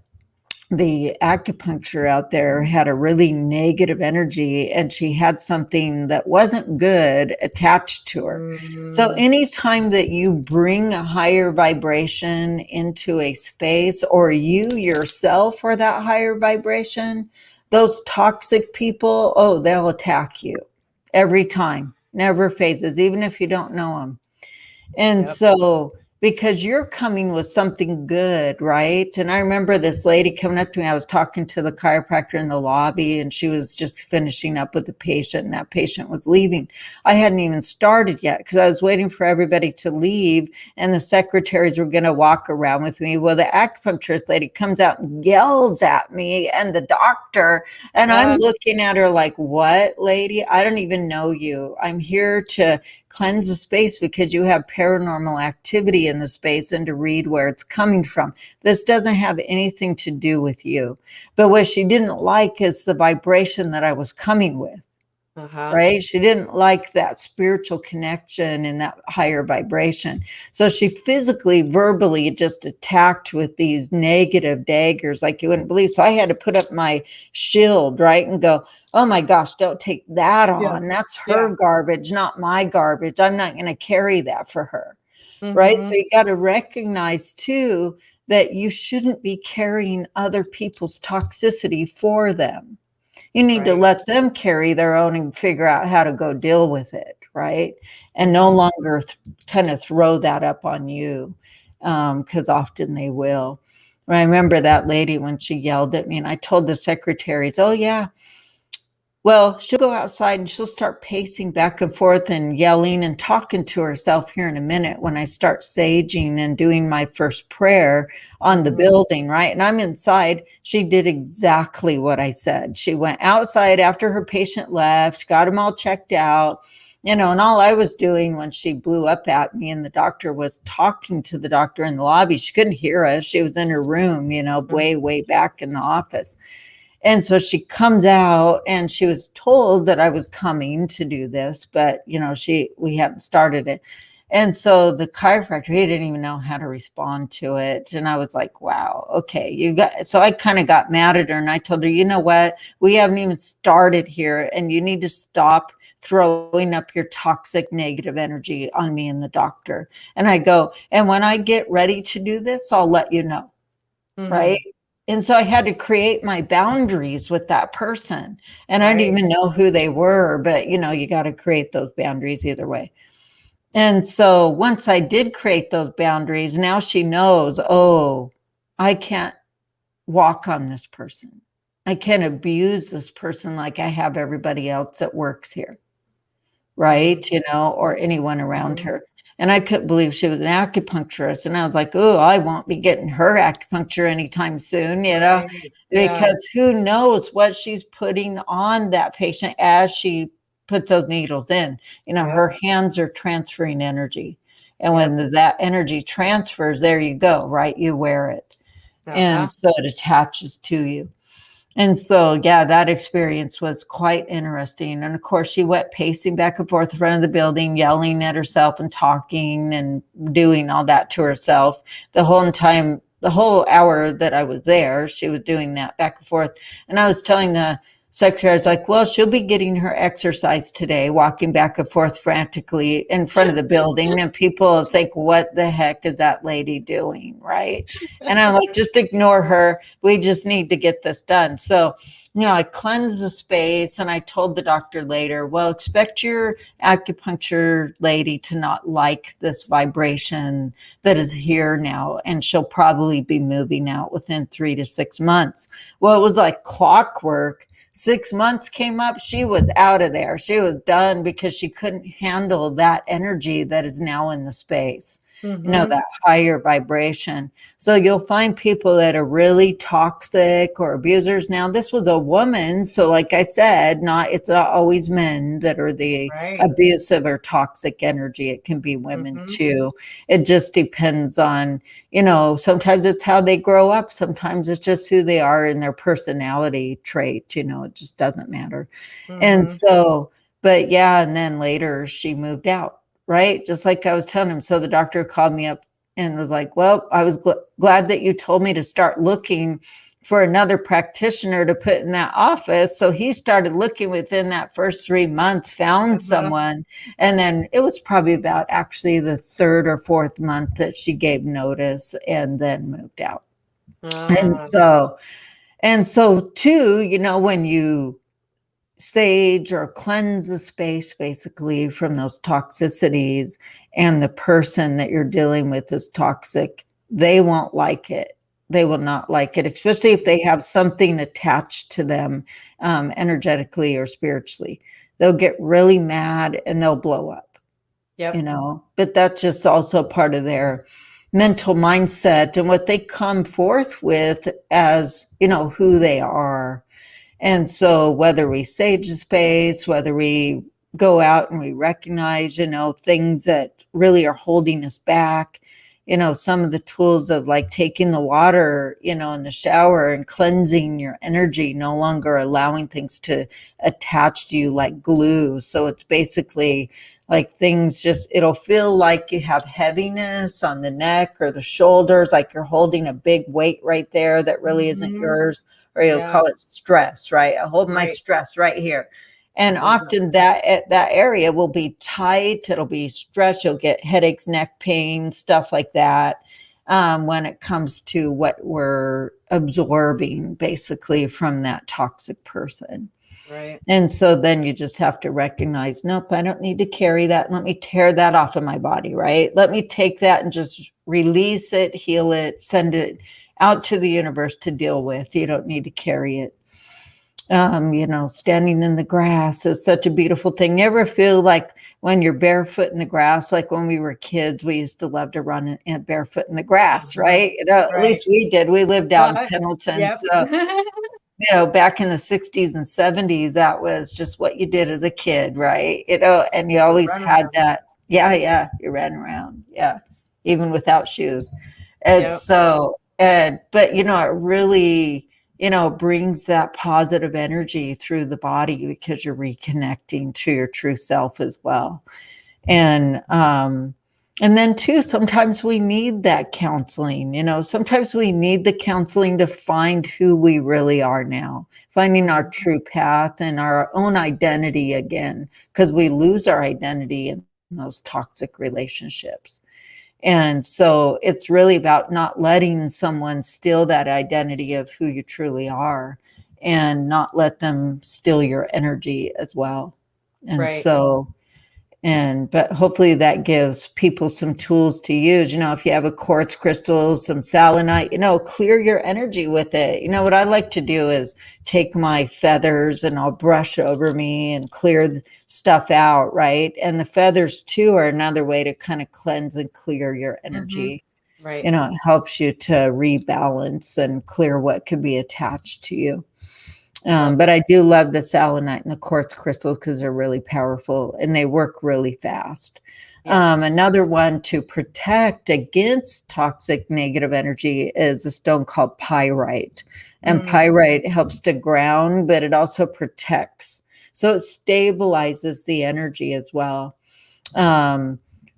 the acupuncture out there had a really negative energy, and she had something that wasn't good attached to her. So anytime that you bring a higher vibration into a space, or you yourself are that higher vibration, those toxic people, they'll attack you every time, never phases, even if you don't know them. And so, because you're coming with something good, right? And I remember this lady coming up to me. I was talking to the chiropractor in the lobby, and she was just finishing up with the patient, and that patient was leaving. I hadn't even started yet because I was waiting for everybody to leave, and the secretaries were going to walk around with me. Well, the acupuncturist lady comes out and yells at me and the doctor, and I'm looking at her like, what, lady? I don't even know you. I'm here to cleanse the space because you have paranormal activity in the space and to read where it's coming from. This doesn't have anything to do with you. But what she didn't like is the vibration that I was coming with. Right? She didn't like that spiritual connection and that higher vibration. So she physically, verbally just attacked with these negative daggers like you wouldn't believe. So I had to put up my shield, right? And go, oh my gosh, don't take that on. That's her garbage, not my garbage. I'm not going to carry that for her. Right? So you got to recognize too that you shouldn't be carrying other people's toxicity for them. You need to let them carry their own and figure out how to go deal with it, right? And no longer kind of throw that up on you, because often they will. I remember that lady when she yelled at me, and I told the secretaries, oh yeah, well, she'll go outside and she'll start pacing back and forth and yelling and talking to herself here in a minute when I start saging and doing my first prayer on the building, right? And I'm inside. She did exactly what I said. She went outside after her patient left, got him all checked out, and all I was doing when she blew up at me and the doctor was talking to the doctor in the lobby. She couldn't hear us. She was in her room, way, way back in the office. And so she comes out and she was told that I was coming to do this, but we hadn't started it. And so the chiropractor, he didn't even know how to respond to it. And I was like, wow, okay, so I kind of got mad at her and I told her, you know what, we haven't even started here and you need to stop throwing up your toxic negative energy on me and the doctor. And I go, and when I get ready to do this, I'll let you know. Right. And so I had to create my boundaries with that person. And I didn't even know who they were, but you got to create those boundaries either way. And so once I did create those boundaries, now she knows, oh, I can't walk on this person. I can't abuse this person like I have everybody else that works here. Right. Or anyone around her. And I couldn't believe she was an acupuncturist. And I was like, oh, I won't be getting her acupuncture anytime soon, because who knows what she's putting on that patient as she puts those needles in. Her hands are transferring energy. And when that energy transfers, there you go, right? You wear it. And so it attaches to you. And so, that experience was quite interesting. And of course, she went pacing back and forth in front of the building, yelling at herself and talking and doing all that to herself the whole time the whole hour that I was there, she was doing that back and forth. And I was telling the secretary, I was like, well, she'll be getting her exercise today, walking back and forth frantically in front of the building. And people think, what the heck is that lady doing? Right. And I'm like, just ignore her. We just need to get this done. So, I cleansed the space, and I told the doctor later, well, expect your acupuncture lady to not like this vibration that is here now, and she'll probably be moving out within 3 to 6 months. Well, it was like clockwork. 6 months came up, she was out of there. She was done because she couldn't handle that energy that is now in the space. That higher vibration. So you'll find people that are really toxic or abusers. Now, this was a woman. So like I said, it's not always men that are the abusive or toxic energy. It can be women too. It just depends on, sometimes it's how they grow up. Sometimes it's just who they are in their personality trait. It just doesn't matter. And so, but yeah, and then later she moved out. Right. Just like I was telling him. So the doctor called me up and was like, well, I was glad that you told me to start looking for another practitioner to put in that office. So he started looking within that first 3 months, found someone. And then it was probably about actually the third or fourth month that she gave notice and then moved out. And so too, when you sage or cleanse the space basically from those toxicities, and the person that you're dealing with is toxic, they won't like it. They will not like it, especially if they have something attached to them energetically or spiritually. They'll get really mad and they'll blow up. But that's just also part of their mental mindset and what they come forth with as, who they are. And so whether we sage the space, whether we go out and we recognize, things that really are holding us back, some of the tools of like taking the water, in the shower and cleansing your energy, no longer allowing things to attach to you like glue. So it's basically like things it'll feel like you have heaviness on the neck or the shoulders, like you're holding a big weight right there that really isn't yours. Or you'll call it stress, right? I hold my stress right here. And often that area will be tight. It'll be stretched. You'll get headaches, neck pain, stuff like that. When it comes to what we're absorbing basically from that toxic person. Right. And so then you just have to recognize, nope, I don't need to carry that. Let me tear that off of my body, right? Let me take that and just release it, heal it, send it out to the universe to deal with. You don't need to carry it. Standing in the grass is such a beautiful thing. You ever feel like when you're barefoot in the grass, like when we were kids, we used to love to run barefoot in the grass, right? At least we did. We lived out in Pendleton. So, back in the 60s and 70s, that was just what you did as a kid, right? And you always had that. Yeah. You ran around. Yeah. Even without shoes. And but it really, brings that positive energy through the body because you're reconnecting to your true self as well. And then too, sometimes we need that counseling, sometimes we need the counseling to find who we really are now, finding our true path and our own identity again, because we lose our identity in those toxic relationships. And so it's really about not letting someone steal that identity of who you truly are and not let them steal your energy as well. And but hopefully that gives people some tools to use. If you have a quartz crystal, some selenite, clear your energy with it. What I like to do is take my feathers and I'll brush over me and clear stuff out, right? And the feathers too are another way to kind of cleanse and clear your energy. Right. It helps you to rebalance and clear what could be attached to you. But I do love the selenite and the quartz crystals because they're really powerful and they work really fast. Another one to protect against toxic negative energy is a stone called pyrite. And pyrite helps to ground, but it also protects. So it stabilizes the energy as well.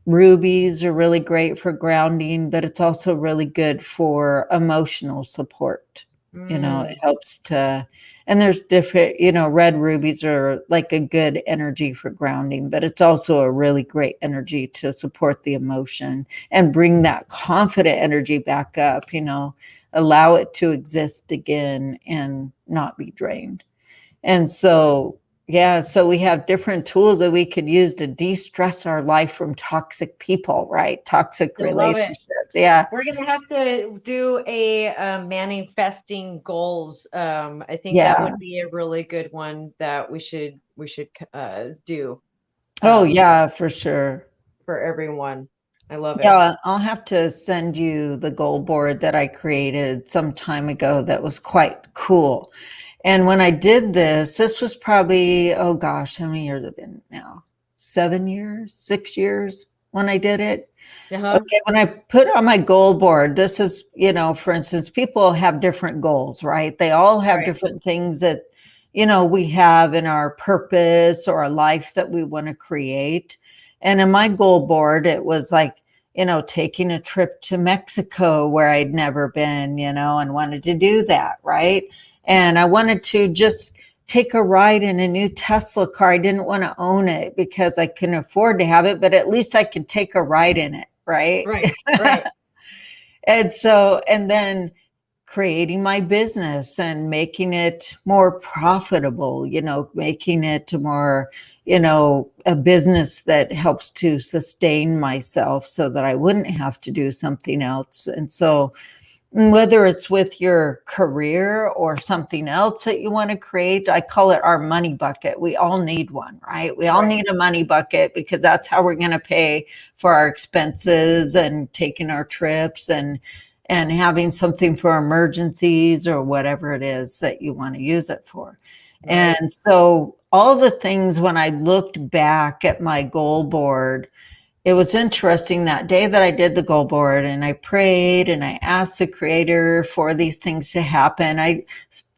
Rubies are really great for grounding, but it's also really good for emotional support. It helps to, and there's different, red rubies are like a good energy for grounding, but it's also a really great energy to support the emotion and bring that confident energy back up, allow it to exist again and not be drained. And so, yeah, so we have different tools that we could use to de-stress our life from toxic people, right? Toxic relationships. Yeah. We're going to have to do a manifesting goals. I think Yeah. that would be a really good one that we should do. Oh, yeah, for sure. For everyone. I love it. Yeah, I'll have to send you the goal board that I created some time ago that was quite cool. And when I did this was probably, oh gosh, how many years have it been now? 7 years, 6 years when I did it. Okay, when I put on my goal board, this is, for instance, people have different goals, right? They all have different things that, we have in our purpose or a life that we want to create. And in my goal board, it was like, taking a trip to Mexico where I'd never been, and wanted to do that, right? And I wanted to just take a ride in a new Tesla car. I didn't want to own it because I couldn't afford to have it, but at least I could take a ride in it, right? Right. And then creating my business and making it more profitable, making it more, a business that helps to sustain myself so that I wouldn't have to do something else. And so whether it's with your career or something else that you want to create, I call it our money bucket. We all need one, right? We all need a money bucket because that's how we're going to pay for our expenses and taking our trips and having something for emergencies or whatever it is that you want to use it for. And so all the things, when I looked back at my goal board, it was interesting that day that I did the goal board and I prayed and I asked the creator for these things to happen. I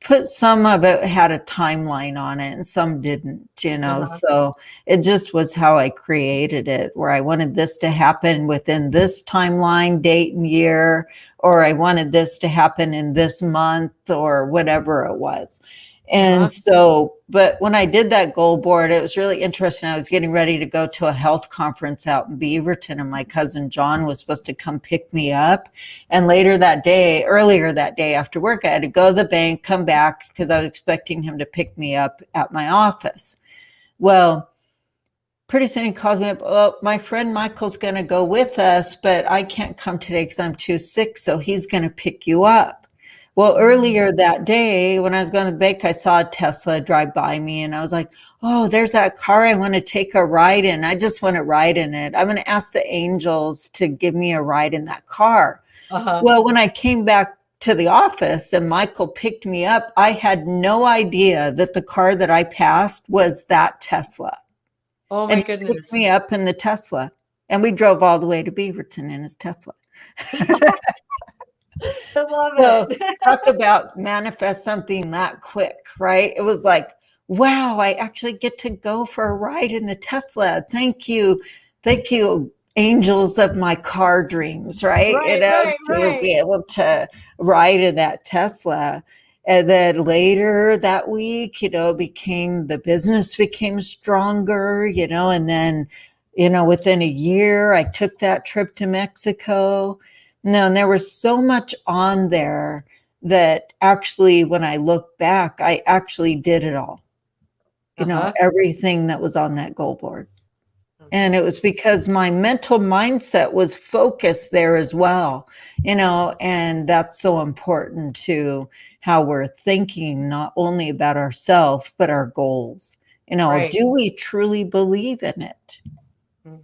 put some of it had a timeline on it and some didn't, so it just was how I created it, where I wanted this to happen within this timeline, date and year, or I wanted this to happen in this month or whatever it was. And so, but when I did that goal board, it was really interesting. I was getting ready to go to a health conference out in Beaverton, and my cousin John was supposed to come pick me up. And earlier that day after work, I had to go to the bank, come back because I was expecting him to pick me up at my office. Well, pretty soon he calls me up. Oh, my friend Michael's going to go with us, but I can't come today because I'm too sick. So he's going to pick you up. Well, earlier that day when I was going to the bank, I saw a Tesla drive by me and I was like, oh, there's that car I want to take a ride in. I just want to ride in it. I'm going to ask the angels to give me a ride in that car. Well, when I came back to the office and Michael picked me up, I had no idea that the car that I passed was that Tesla. Oh my goodness. He picked me up in the Tesla and we drove all the way to Beaverton in his Tesla. I love it. Talk about manifest something that quick, right? It was like, wow, I actually get to go for a ride in the Tesla. Thank you, angels of my car dreams, right? To be able to ride in that Tesla. And then later that week, the business became stronger, and then, within a year, I took that trip to Mexico. No, and there was so much on there that actually, when I look back, I actually did it all. Everything that was on that goal board. And it was because my mental mindset was focused there as well, and that's so important to how we're thinking, not only about ourselves, but our goals. Do we truly believe in it?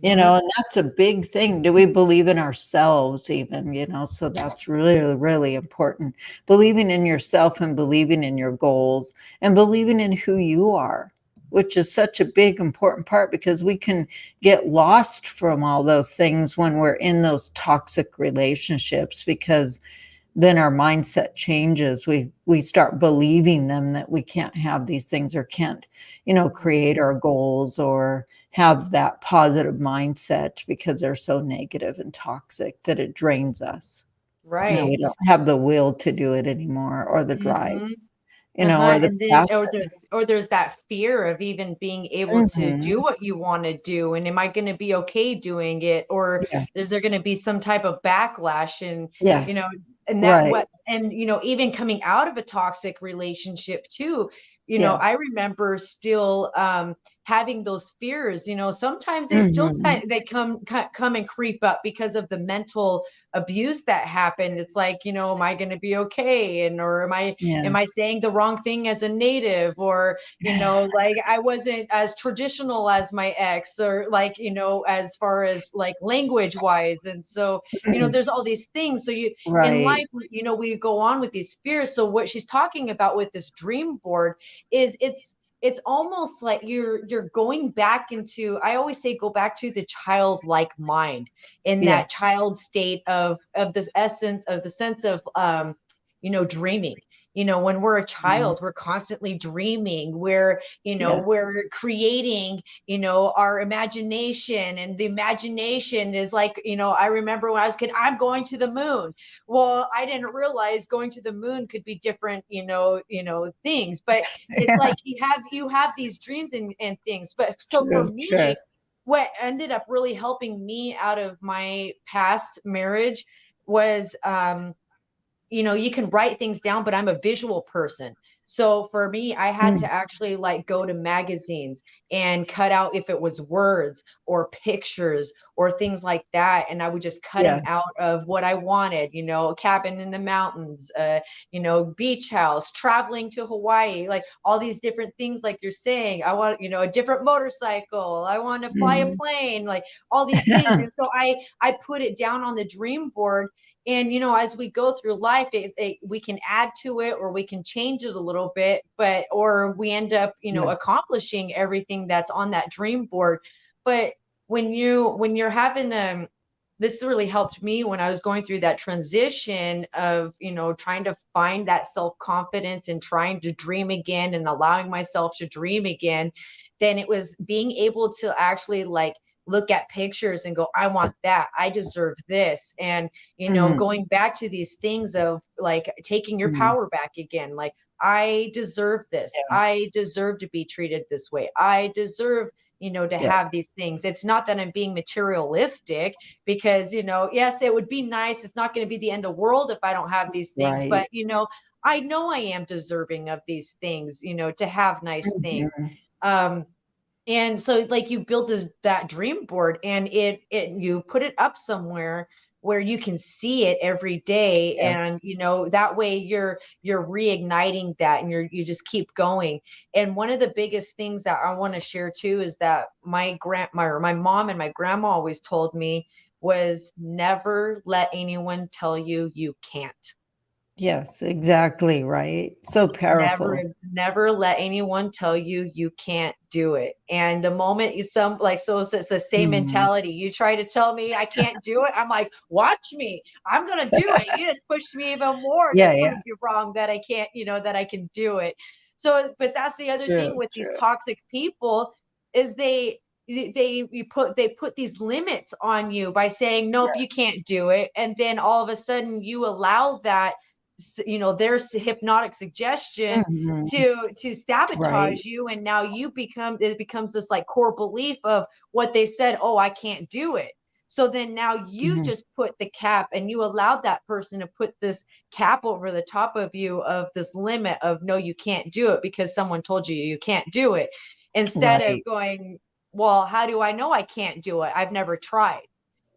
And that's a big thing. Do we believe in ourselves even, so that's really, really important. Believing in yourself and believing in your goals and believing in who you are, which is such a big, important part because we can get lost from all those things when we're in those toxic relationships, because then our mindset changes. We start believing them that we can't have these things or can't, create our goals or have that positive mindset because they're so negative and toxic that it drains us. Now we Right. don't have the will to do it anymore, or the drive, Mm-hmm. or the And then, passion. or there's that fear of even being able to Mhm. do what you want to do. And am I going to be okay doing it? Or Yes, is there going to be some type of backlash? And, you yes, know, and that right. what, and, even coming out of a toxic relationship too, Yes. I remember still, having those fears, sometimes they still, Mhm. they come and creep up because of the mental abuse that happened. It's like, am I going to be okay? And, or Yeah. am I saying the wrong thing as a native? Or, like I wasn't as traditional as my ex, or like, as far as like language wise. And so, there's all these things. So in Right. life, we go on with these fears. So what she's talking about with this dream board is it's almost like you're going back into, I always say, go back to the childlike mind, in Yes. that child state of this essence of the sense of dreaming. When we're a Mhm. child, we're constantly dreaming. Yes. We're creating, our imagination. And the imagination is like, I remember when I was a kid, I'm going to the moon. Well, I didn't realize going to the moon could be different, things. But it's Yeah. like you have these dreams and things. But so for True, true. me, what ended up really helping me out of my past marriage was, you can write things down, but I'm a visual person. So for me, I had Mm. to actually like go to magazines and cut out, if it was words or pictures or things like that. And I would just cut them Yes. out of what I wanted, cabin in the mountains, beach house, traveling to Hawaii, like all these different things, like you're saying. I want, a different motorcycle. I want to fly a Mhm. plane, like all these things. And so I put it down on the dream board. And as we go through life, we can add to it, or we can change it a little bit, or we end up Yes. accomplishing everything that's on that dream board. But when you're having this really helped me when I was going through that transition of trying to find that self-confidence and trying to dream again and allowing myself to dream again. Then it was being able to actually like look at pictures and go, I want that, I deserve this. And Mhm. going back to these things of like taking your Mhm. power back again, like I deserve this, Yeah. I deserve to be treated this way, I deserve to Yeah. have these things. It's not that I'm being materialistic, because yes, it would be nice, it's not going to be the end of the world if I don't have these things, Right. but I know I am deserving of these things, to have nice things. Mhm. um and so like you build that dream board, and you put it up somewhere where you can see it every day. Yeah. And that way you're reigniting that, and you just keep going. And one of the biggest things that I want to share too is that my mom and my grandma always told me was, never let anyone tell you can't. Yes, exactly right. So Never, powerful. never let anyone tell you can't do it. And the moment so it's the same Mhm. mentality. You try to tell me I can't do it, I'm like, watch me, I'm gonna do it. You just push me even more to Yeah, yeah. prove you wrong, that I can't, that I can do it. So, but that's the other True, thing with these true. toxic people, is they put these limits on you by saying, nope, you Yes. can't do it. And then all of a sudden you allow that, their hypnotic suggestion Mhm. to Right. sabotage you. And now it becomes this like core belief of what they said, oh, I can't do it. So then now you Mhm. just put the cap, and you allowed that person to put this cap over the top of you, of this limit of, no, you can't do it, because someone told you can't do it, instead of Right. going, well, how do I know I can't do it? I've never tried.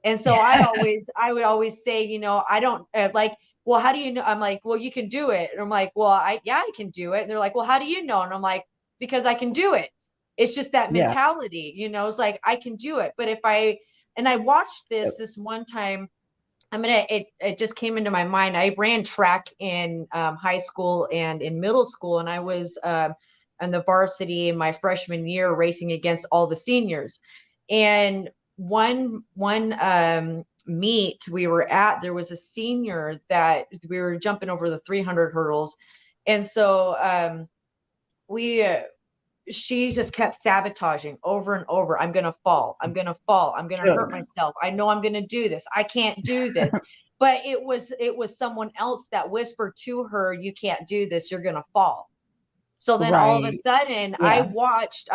And so Yeah. I would always say, I don't like, well, how do you know? I'm like, well, you can do it. And I'm like, well, yeah, I can do it. And they're like, well, how do you know? And I'm like, because I can do it. It's just that Yeah. mentality, it's like, I can do it. But and I watched Yep. this one time, it just came into my mind. I ran track in high school and in middle school, and I was on the varsity in my freshman year, racing against all the seniors. And one meet we were at, there was a senior that we were jumping over the 300 hurdles. And so we she just kept sabotaging over and over. I'm going to fall. I'm going to fall. I'm going to hurt myself. I know I'm going to do this. I can't do this. But it was someone else that whispered to her, you can't do this. You're going to fall. So then all of a sudden I watched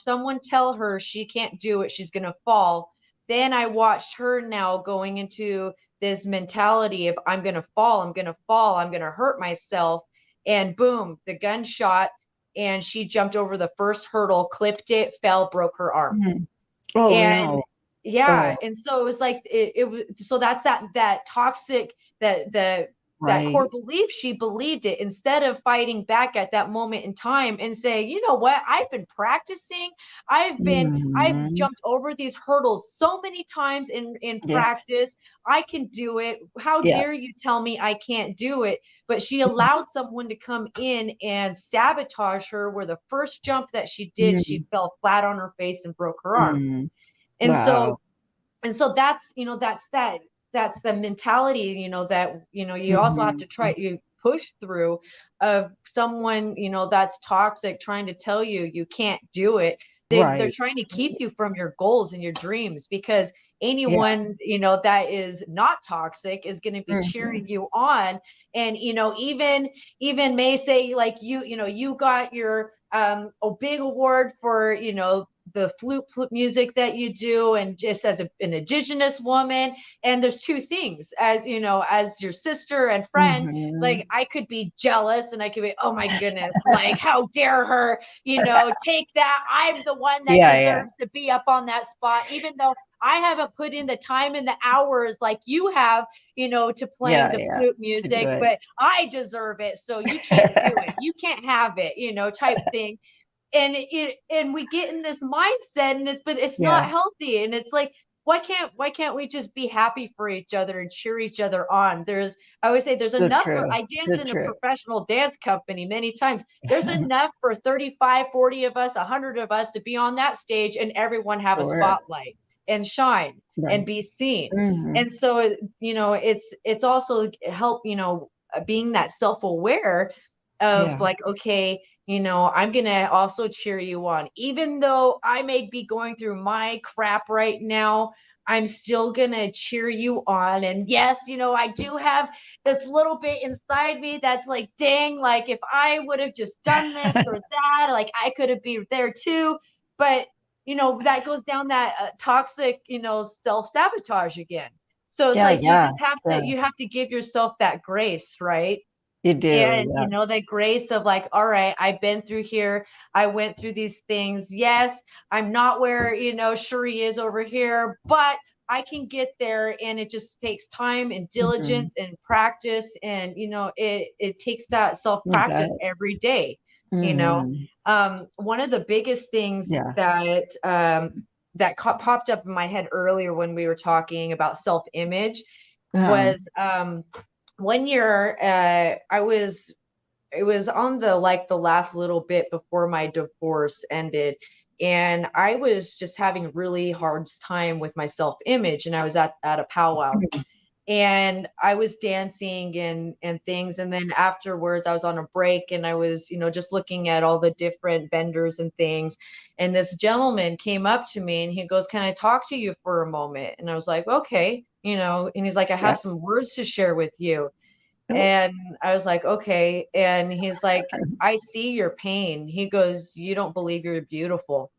someone tell her she can't do it. She's going to fall. Then I watched her now going into this mentality of I'm going to fall. I'm going to fall. I'm going to hurt myself. And boom, the gunshot. And she jumped over the first hurdle, clipped it, fell, broke her arm. Mm-hmm. Oh, and no. Yeah. Oh. And so it was like, it was, so that's that toxic, that core belief. She believed it instead of fighting back at that moment in time and say, you know what, I've been practicing. I've jumped over these hurdles so many times in practice. I can do it. How dare you tell me I can't do it? But she allowed someone to come in and sabotage her, where the first jump that she did, she fell flat on her face and broke her arm. And so that's, that's the mentality, that, you also have to try, you push through of someone, that's toxic, trying to tell you, you can't do it. They're trying to keep you from your goals and your dreams, because anyone, that is not toxic is going to be cheering you on. And, even may say like, you got your, a big award for, the flute music that you do, and just as an Indigenous woman. And there's two things, as as your sister and friend, like I could be jealous and I could be, oh my goodness, like how dare her, take that. I'm the one that deserves to be up on that spot, even though I haven't put in the time and the hours like you have, to playing the flute music, but I deserve it. So you can't do it. You can't have it, type thing. And we get in this mindset, and it's not healthy. And it's like, why can't we just be happy for each other and cheer each other on? I always say there's enough. I danced in a professional dance company many times. There's enough for 35, 40 of us, 100 of us to be on that stage and everyone have a spotlight and shine and be seen. And so, it's also help, being that self-aware of like, okay, I'm going to also cheer you on. Even though I may be going through my crap right now, I'm still going to cheer you on. And yes, I do have this little bit inside me that's like, dang, like if I would have just done this or that, like I could have been there too. But, that goes down that toxic, self-sabotage again. So it's like, you just have to, you have to give yourself that grace, right? You do. And, the grace of like, all right, I've been through here. I went through these things. Yes, I'm not where, Sherrie is over here, but I can get there. And it just takes time and diligence and practice. And, it takes that self-practice every day. One of the biggest things that popped up in my head earlier when we were talking about self-image was, one year, it was on the last little bit before my divorce ended. And I was just having a really hard time with my self-image. And I was at a powwow and I was dancing and things. And then afterwards I was on a break and I was, just looking at all the different vendors and things. And this gentleman came up to me and he goes, "Can I talk to you for a moment?" And I was like, "Okay." And he's like, "I have some words to share with you." And I was like, "Okay." And he's like, "I see your pain." He goes, "You don't believe you're beautiful."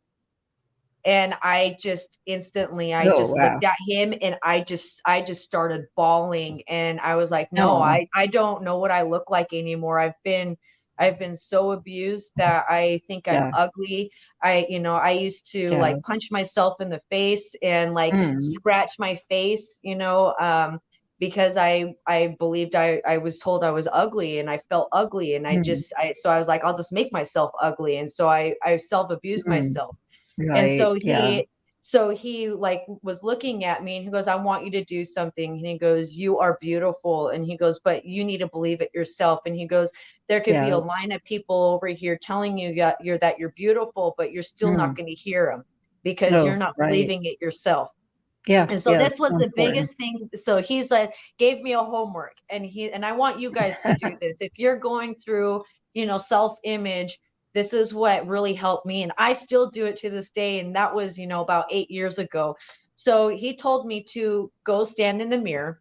And I just instantly, looked at him and I just started bawling. And I was like, no, I don't know what I look like anymore. I've been so abused that I think I'm ugly. I used to like punch myself in the face and like scratch my face, because I believed I was told I was ugly and I felt ugly. And so I was like, I'll just make myself ugly. And so I self-abused myself. And so he like was looking at me and he goes, "I want you to do something." And he goes, "You are beautiful." And he goes, "But you need to believe it yourself." And he goes, "There could be a line of people over here telling you that you're beautiful, but you're still not going to hear them because you're not believing it yourself." And so this was the biggest thing. So he's like, gave me a homework and I want you guys to do this. If you're going through, self-image, This is what really helped me. And I still do it to this day. And that was, about 8 years ago. So he told me to go stand in the mirror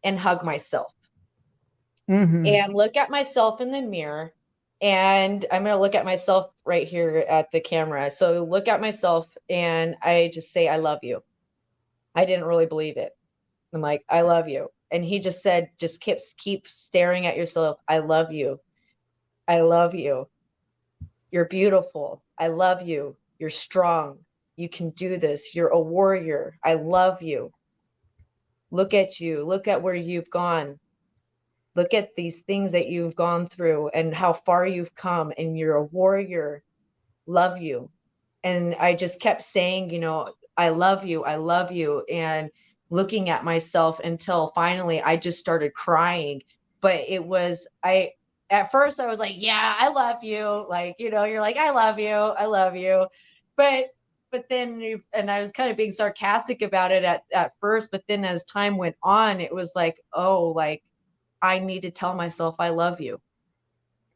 and hug myself and look at myself in the mirror. And I'm going to look at myself right here at the camera. So look at myself and I just say, I love you. I didn't really believe it. I'm like, I love you. And he just said, just keep staring at yourself. I love you. I love you. You're beautiful. I love you. You're strong. You can do this. You're a warrior. I love you. Look at you. Look at where you've gone. Look at these things that you've gone through and how far you've come, and you're a warrior. Love you. And I just kept saying, I love you. I love you. And looking at myself until finally I just started crying. But at first I was like, yeah, I love you. Like, you're like, I love you. I love you. But then, and I was kind of being sarcastic about it at first, but then as time went on, it was like, oh, like I need to tell myself I love you.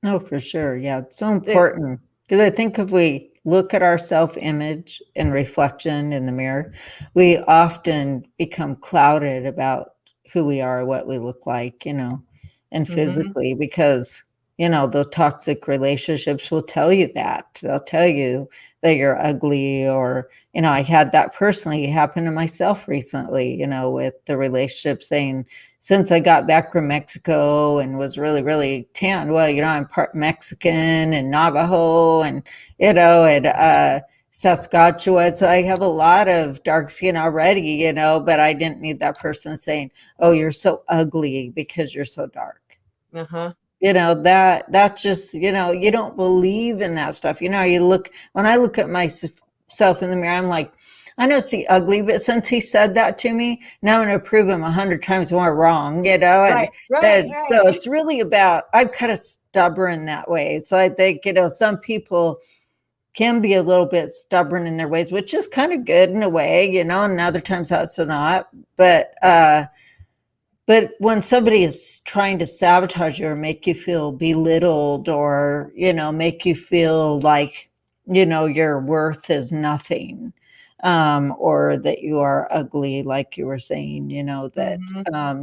Oh, for sure. Yeah. It's so important because I think if we look at our self-image and reflection in the mirror, we often become clouded about who we are, what we look like, and physically, because, the toxic relationships will tell you that. They'll tell you that you're ugly, or, I had that personally happen to myself recently, with the relationship saying, since I got back from Mexico and was really, really tan, well, I'm part Mexican and Navajo and, Saskatchewan. So I have a lot of dark skin already, but I didn't need that person saying, oh, you're so ugly because you're so dark. That's just, you don't believe in that stuff. When I look at myself in the mirror, I'm like, I don't see ugly, but since he said that to me, now I'm going to prove him 100 times more wrong, Right. So it's really about, I'm kind of stubborn that way. So I think, some people can be a little bit stubborn in their ways, which is kind of good in a way, and other times that's not. But when somebody is trying to sabotage you or make you feel belittled, or, make you feel like, your worth is nothing, or that you are ugly, like you were saying,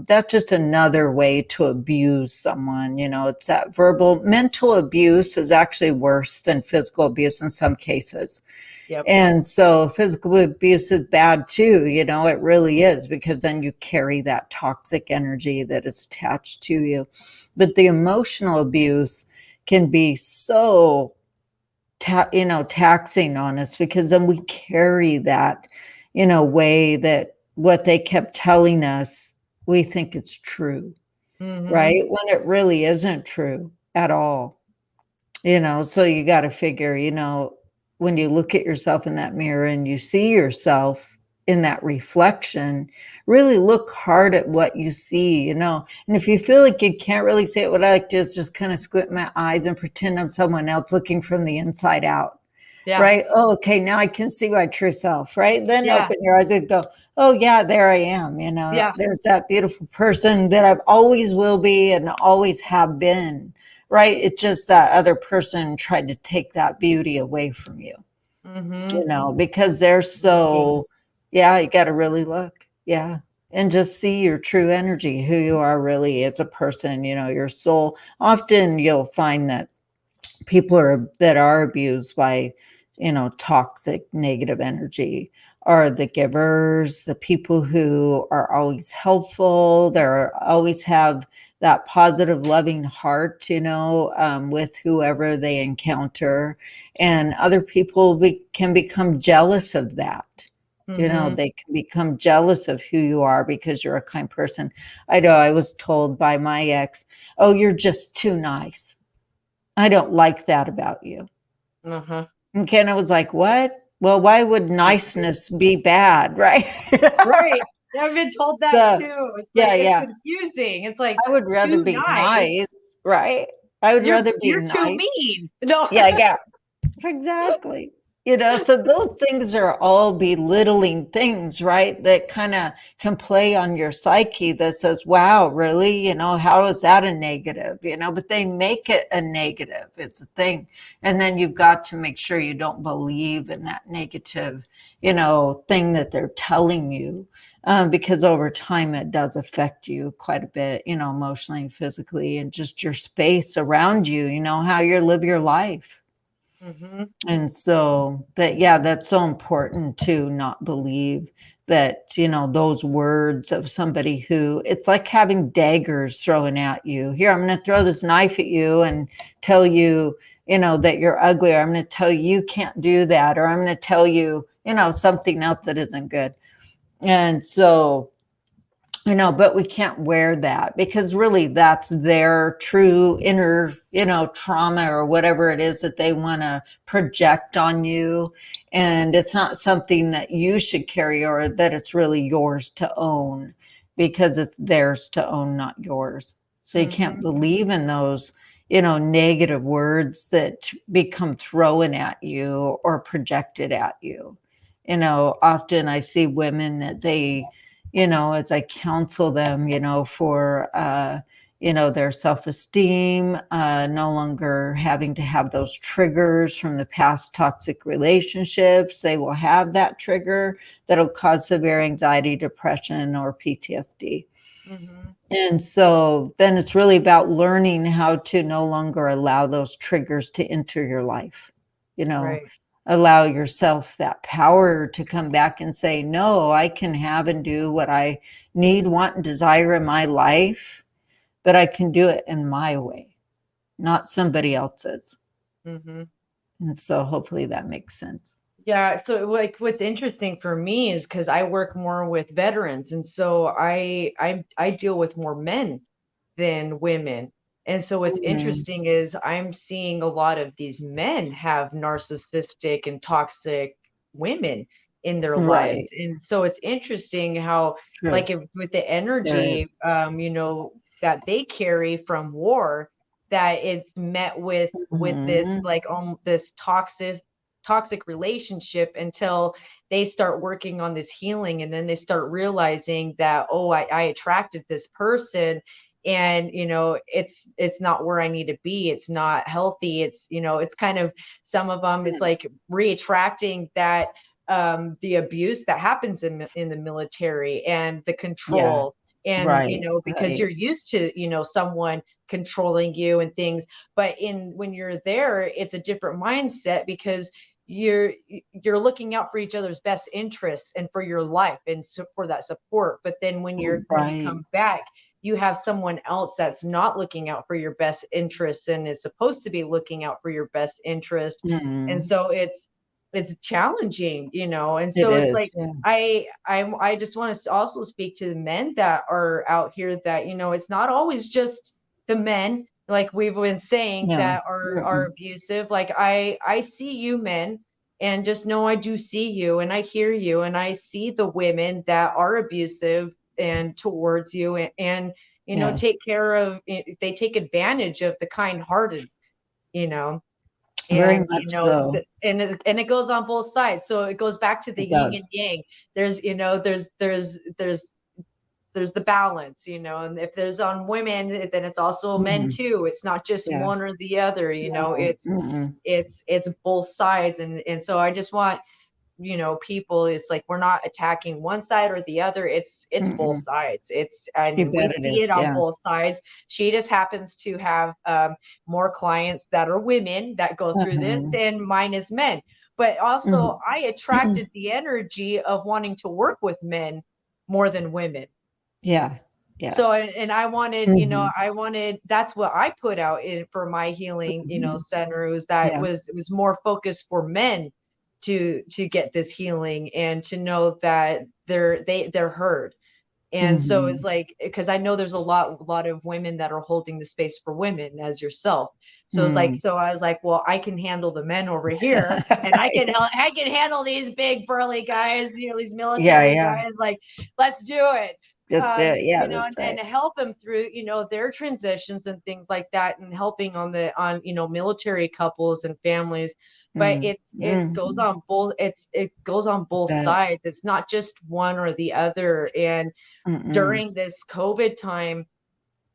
that's just another way to abuse someone. It's that mental abuse is actually worse than physical abuse in some cases. Yep. And so physical abuse is bad too, it really is, because then you carry that toxic energy that is attached to you. But the emotional abuse can be so taxing on us, because then we carry that way that what they kept telling us, we think it's true, right? When it really isn't true at all. So you got to figure, when you look at yourself in that mirror and you see yourself in that reflection, really look hard at what you see, and if you feel like you can't really see it, what I like to do is just kind of squint my eyes and pretend I'm someone else looking from the inside out. Yeah. Right. Oh, okay. Now I can see my true self. Right. Then open your eyes and go, oh yeah, there I am. There's that beautiful person that I've always will be and always have been. Right. It's just that other person tried to take that beauty away from you, because they're so, you got to really look. Yeah. And just see your true energy, who you are really as a person, your soul. Often you'll find that people that are abused by, toxic negative energy are the givers, the people who are always helpful. They're always have that positive, loving heart, with whoever they encounter. And other people can become jealous of that. They can become jealous of who you are because you're a kind person. I know I was told by my ex, oh, you're just too nice. I don't like that about you. Okay, and I was like, what? Well, why would niceness be bad, right? Right. I've been told that too. It's confusing. It's like, I would rather be nice, right? I would rather be nice. You're too mean. No. Yeah, exactly. So those things are all belittling things, right? That kind of can play on your psyche that says, wow, really? How is that a negative? But they make it a negative. It's a thing. And then you've got to make sure you don't believe in that negative, thing that they're telling you. Because over time it does affect you quite a bit, emotionally and physically, and just your space around you, how you live your life. Mm-hmm. And so that's so important to not believe that, those words of somebody who, it's like having daggers thrown at you. Here, I'm going to throw this knife at you and tell you, that you're ugly, or I'm going to tell you you can't do that, or I'm going to tell you, something else that isn't good. And so, but we can't wear that, because really that's their true inner, trauma or whatever it is that they want to project on you. And it's not something that you should carry, or that it's really yours to own, because it's theirs to own, not yours. So you can't believe in those, negative words that become thrown at you or projected at you. Often I see women that they, as I counsel them, for, their self-esteem, no longer having to have those triggers from the past toxic relationships. They will have that trigger that'll cause severe anxiety, depression, or PTSD. Mm-hmm. And so then it's really about learning how to no longer allow those triggers to enter your life, Right. allow yourself that power to come back and say, no, I can have and do what I need, want, and desire in my life, but I can do it in my way, not somebody else's. Mm-hmm. And so hopefully that makes sense. Yeah, so like what's interesting for me is because I work more with veterans, and so I deal with more men than women. And so what's Mhm. interesting is I'm seeing a lot of these men have narcissistic and toxic women in their lives. Right. And so it's interesting how, like, True. if, with the There is. energy, that they carry from war, that it's met with this Mhm. like this toxic relationship until they start working on this healing, and then they start realizing that, oh, I attracted this person, and it's not where I need to be. It's not healthy. It's kind of, some of them, it's like reattracting that, the abuse that happens in the military, and the Yeah. control, and Right. because you're Right. used to someone controlling you and things. But when you're there, it's a different mindset, because you're looking out for each other's best interests and for your life, and so for that support. But then when you Right. come back, you have someone else that's not looking out for your best interests, and is supposed to be looking out for your best interest. And Mhm. so it's challenging, and It so it's is. like, Yeah. I just want to also speak to the men that are out here, that it's not always just the men, like we've been saying, Yeah. that are Mm-mm. abusive. Like, I see you men, and just know I do see you, and I hear you, and I see the women that are abusive and towards you, and Yes. take care of, they take advantage of the kind-hearted, you know Very and much so. and it goes on both sides. So it goes back to the It yin and does. yang. There's the balance, and if there's on women, then it's also men Mhm. too. It's not just Yeah. one or the other. No. Mm-mm. It's both sides. And so I just want, people, it's like, we're not attacking one side or the other. It's both Mm-mm. sides. You And we bet it see it is. on Yeah. both sides. She just happens to have more clients that are women that go through this, Uh-huh. and mine is men. But also, Mhm. I attracted the energy of wanting to work with men more than women. Yeah. Yeah. So, and I wanted, Mhm. that's what I put out in for my healing, Mhm. center, was that Yeah. it was more focused for men to get this healing, and to know that they're heard. And so it's Mhm. like, because I know there's a lot of women that are holding the space for women, as yourself. So it's like, Mm. so I was like, well, I can handle the men over here, and I can handle these big burly guys, these Yeah. military Yeah. guys. Like, let's do it. That's it. Yeah, you know, that's and right. help them through, you know, their transitions and things like that, and helping on, you know, military couples and families. But Mm, it goes mm, on both, it goes on both that, sides. It's not just one or the other. And mm-mm, during this COVID time,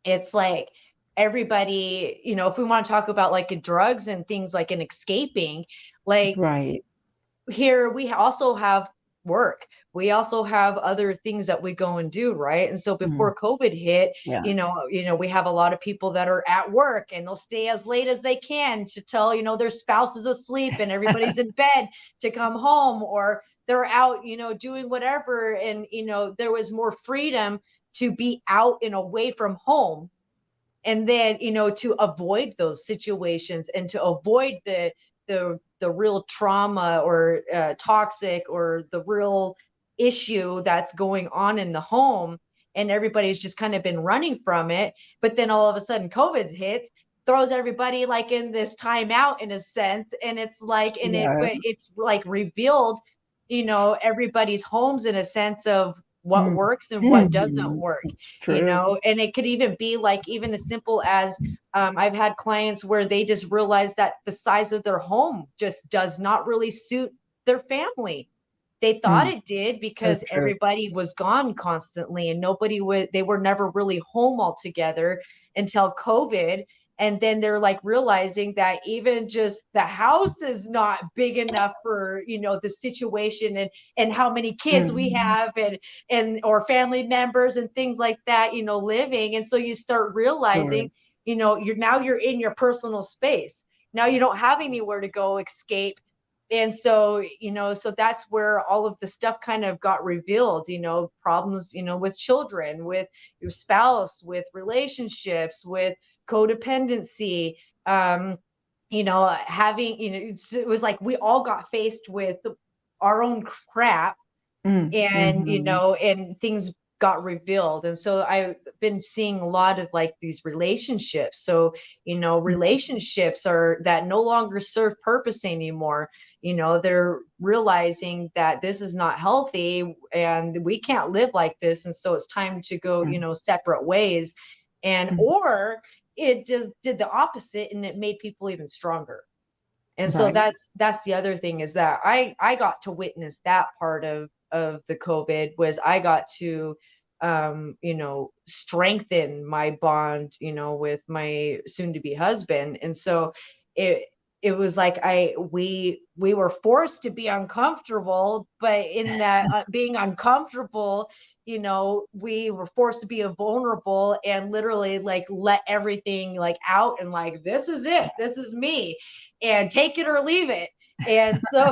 it's like everybody, you know, if we want to talk about like drugs and things like an escaping, like right. here we also have work. We also have other things that we go and do, right? And so Mm, before COVID hit, yeah. you know, we have a lot of people that are at work and they'll stay as late as they can to tell, you know, their spouse is asleep and everybody's in bed to come home, or they're out, you know, doing whatever. And, you know, there was more freedom to be out and away from home, and then, you know, to avoid those situations and to avoid the real trauma or toxic or the real issue that's going on in the home. And everybody's just kind of been running from it, but then all of a sudden COVID hits, throws everybody like in this timeout in a sense. And it's like, and it Yeah. but it's like revealed, you know, everybody's homes in a sense of what Mm, works and what doesn't mhm, work, it's you true. know. And it could even be like even as simple as I've had clients where they just realize that the size of their home just does not really suit their family. They thought Mm, it did so because true. everybody was gone constantly and nobody would, they were never really home all together until COVID. And then they're like realizing that even just the house is not big enough for, you know, the situation and how many kids we Mm, have and or family members and things like that, you know, living. And so you start sure. realizing, you know, you're in your personal space. Now you don't have anywhere to go escape. And so, you know, so that's where all of the stuff kind of got revealed, you know, problems, you know, with children, with your spouse, with relationships, with codependency, um, you know, having, you know, it was like we all got faced with our own crap, Mm, and you mhm, know, and things got revealed. And so I've been seeing a lot of like these relationships. So, you know, mm, relationships are that no longer serve purpose anymore. You know, they're realizing that this is not healthy and we can't live like this, and so it's time to go, you mm, know, separate ways. And mm, or it just did the opposite and it made people even stronger. And so right. that's the other thing, is that I got to witness that part of the COVID. Was I got to you know, strengthen my bond, you know, with my soon to be husband. And so it it was like we were forced to be uncomfortable, but in that being uncomfortable, you know, we were forced to be vulnerable and literally like let everything like out, and like, this is it, this is me, and take it or leave it. And so,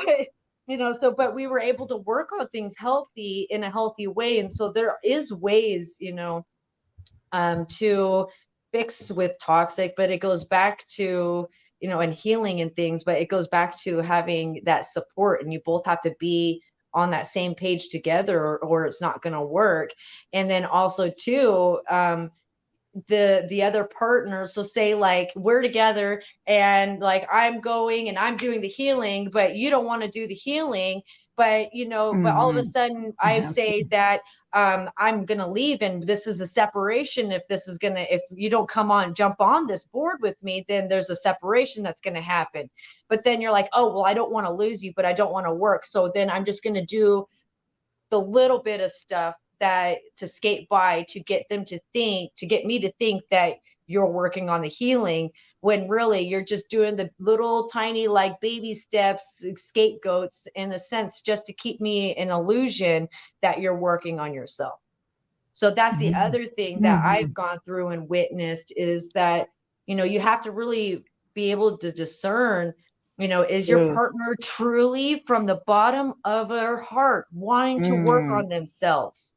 you know, so, but we were able to work on things healthy in a healthy way. And so there is ways, you know, to fix with toxic, but it goes back to, you know, and healing and things, but it goes back to having that support, and you both have to be on that same page together, or it's not going to work. And then also too, the other partner, so say like we're together and like I'm going and I'm doing the healing, but you don't want to do the healing, but you know, but all of a Mhm, sudden it I say happens. that I'm gonna leave, and this is a separation. If this is gonna, if you don't come on, jump on this board with me, then there's a separation that's gonna happen. But then you're like, oh well, I don't want to lose you, but I don't want to work, so then I'm just gonna do the little bit of stuff that to skate by to get them to think, to get me to think that you're working on the healing, when really you're just doing the little tiny like baby steps, scapegoats in a sense, just to keep me in illusion that you're working on yourself. So that's the Mhm, other thing that I've mhm, gone through and witnessed, is that, you know, you have to really be able to discern, you know, is your true. partner truly from the bottom of their heart wanting to work Mm, on themselves?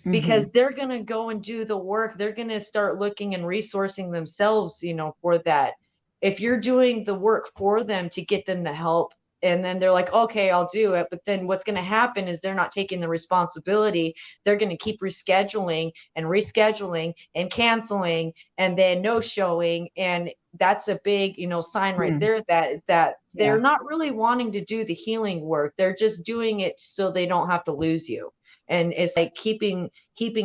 mhm, Because they're going to go and do the work. They're going to start looking and resourcing themselves, you know, for that. If you're doing the work for them to get them the help, and then they're like, okay, I'll do it. But then what's going to happen is they're not taking the responsibility. They're going to keep rescheduling and canceling and then no showing. And that's a big, you know, sign right mm, there that they're yeah. not really wanting to do the healing work. They're just doing it so they don't have to lose you. And it's like keeping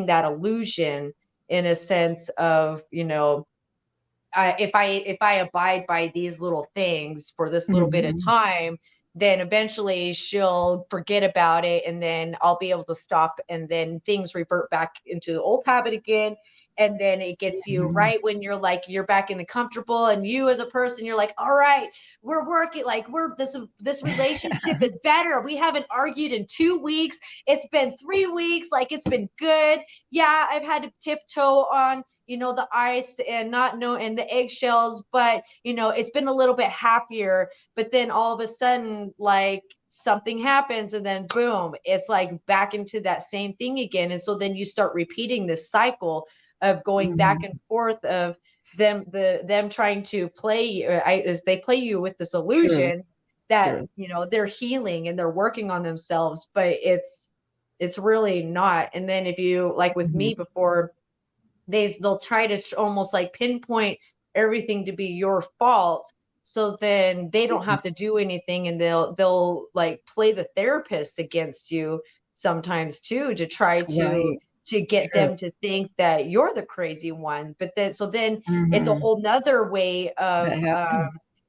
that illusion in a sense of, if I abide by these little things for this little bit of time, then eventually she'll forget about it, and then I'll be able to stop, and then things revert back into the old habit again. And then it gets you right when you're like, you're back in the comfortable, and you as a person, you're like, all right, we're working, like this relationship is better. We haven't argued in 2 weeks. It's been 3 weeks. Like, it's been good. Yeah, I've had to tiptoe on, the ice and and the eggshells, but it's been a little bit happier. But then all of a sudden, like, something happens, and then boom, it's like back into that same thing again. And so then you start repeating this cycle of going back and forth of them trying to play, as they play you with this illusion that they're healing and they're working on themselves, but it's really not. And then if you, like with me before, they'll try to almost like pinpoint everything to be your fault, so then they don't have to do anything, and they'll like play the therapist against you sometimes too, to try to get them to think that you're the crazy one. But then it's a whole nother way of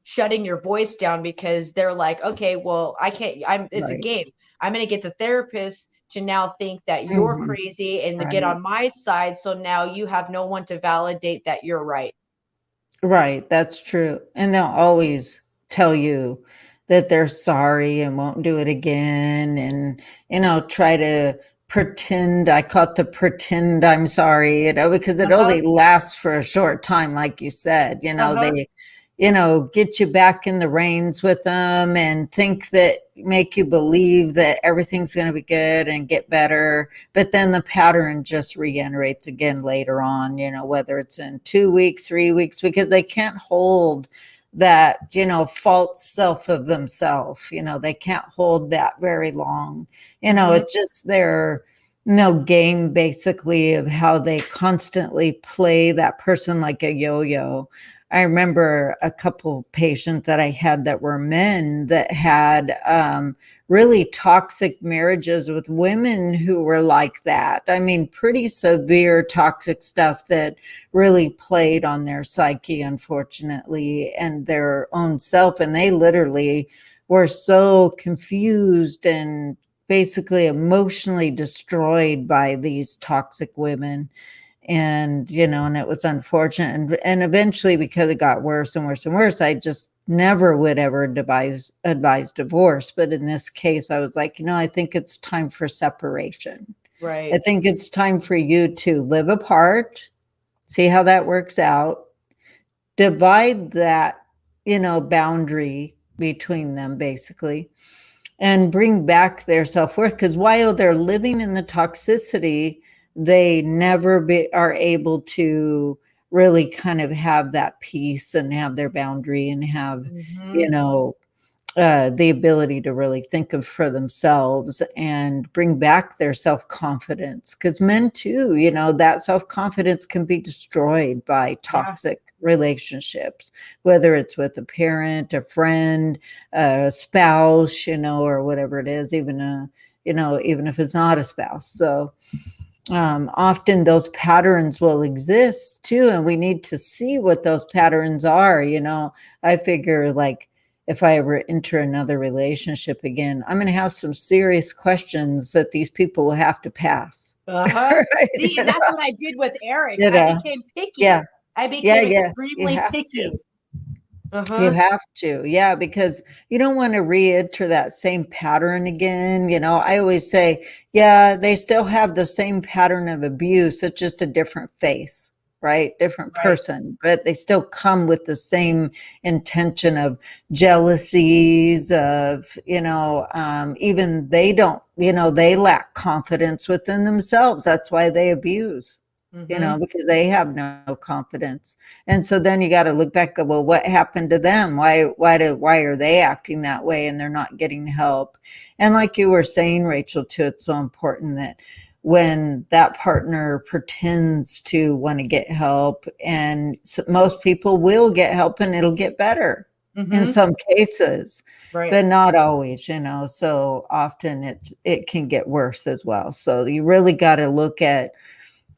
shutting your voice down, because they're like, okay, well, I can't, it's a game. I'm going to get the therapist to now think that you're crazy and to get on my side. So now you have no one to validate that you're right. Right. That's true. And they'll always tell you that they're sorry and won't do it again. And, try to pretend. I call it the pretend I'm sorry, because it only lasts for a short time. Like you said, they, get you back in the reins with them and make you believe that everything's going to be good and get better. But then the pattern just regenerates again later on, whether it's in 2 weeks, 3 weeks, because they can't hold that, false self of themselves. They can't hold that very long. It's just their game basically of how they constantly play that person like a yo-yo. I remember a couple patients that I had that were men that had really toxic marriages with women who were like that. I mean, pretty severe toxic stuff that really played on their psyche, unfortunately, and their own self. And they literally were so confused and basically emotionally destroyed by these toxic women. And, and it was unfortunate. And eventually, because it got worse and worse and worse, I just never would ever advise divorce. But in this case, I was like, I think it's time for separation. Right. I think it's time for you to live apart, see how that works out, divide that, boundary between them, basically, and bring back their self-worth. Because while they're living in the toxicity, they never are able to really kind of have that peace and have their boundary and have, the ability to really think of for themselves and bring back their self-confidence. Because men too, that self-confidence can be destroyed by toxic relationships, whether it's with a parent, a friend, a spouse, or whatever it is, even if it's not a spouse. So often those patterns will exist too, and we need to see what those patterns are. I figure, like, if I ever enter another relationship again, I'm going to have some serious questions that these people will have to pass. Right? See, that's what I did with Eric. I became picky. Yeah. I became extremely picky. You have to, because you don't want to re-enter that same pattern again. I always say, they still have the same pattern of abuse. It's just a different face, right? Different person, but they still come with the same intention of jealousies of, even they don't, they lack confidence within themselves. That's why they abuse. Because they have no confidence. And so then you got to look back, well, what happened to them? Why are they acting that way and they're not getting help? And like you were saying, Rachel, too, it's so important that when that partner pretends to want to get help, and most people will get help and it'll get better. in some cases, Right. but not always, you know. So often it can get worse as well. So you really got to look at,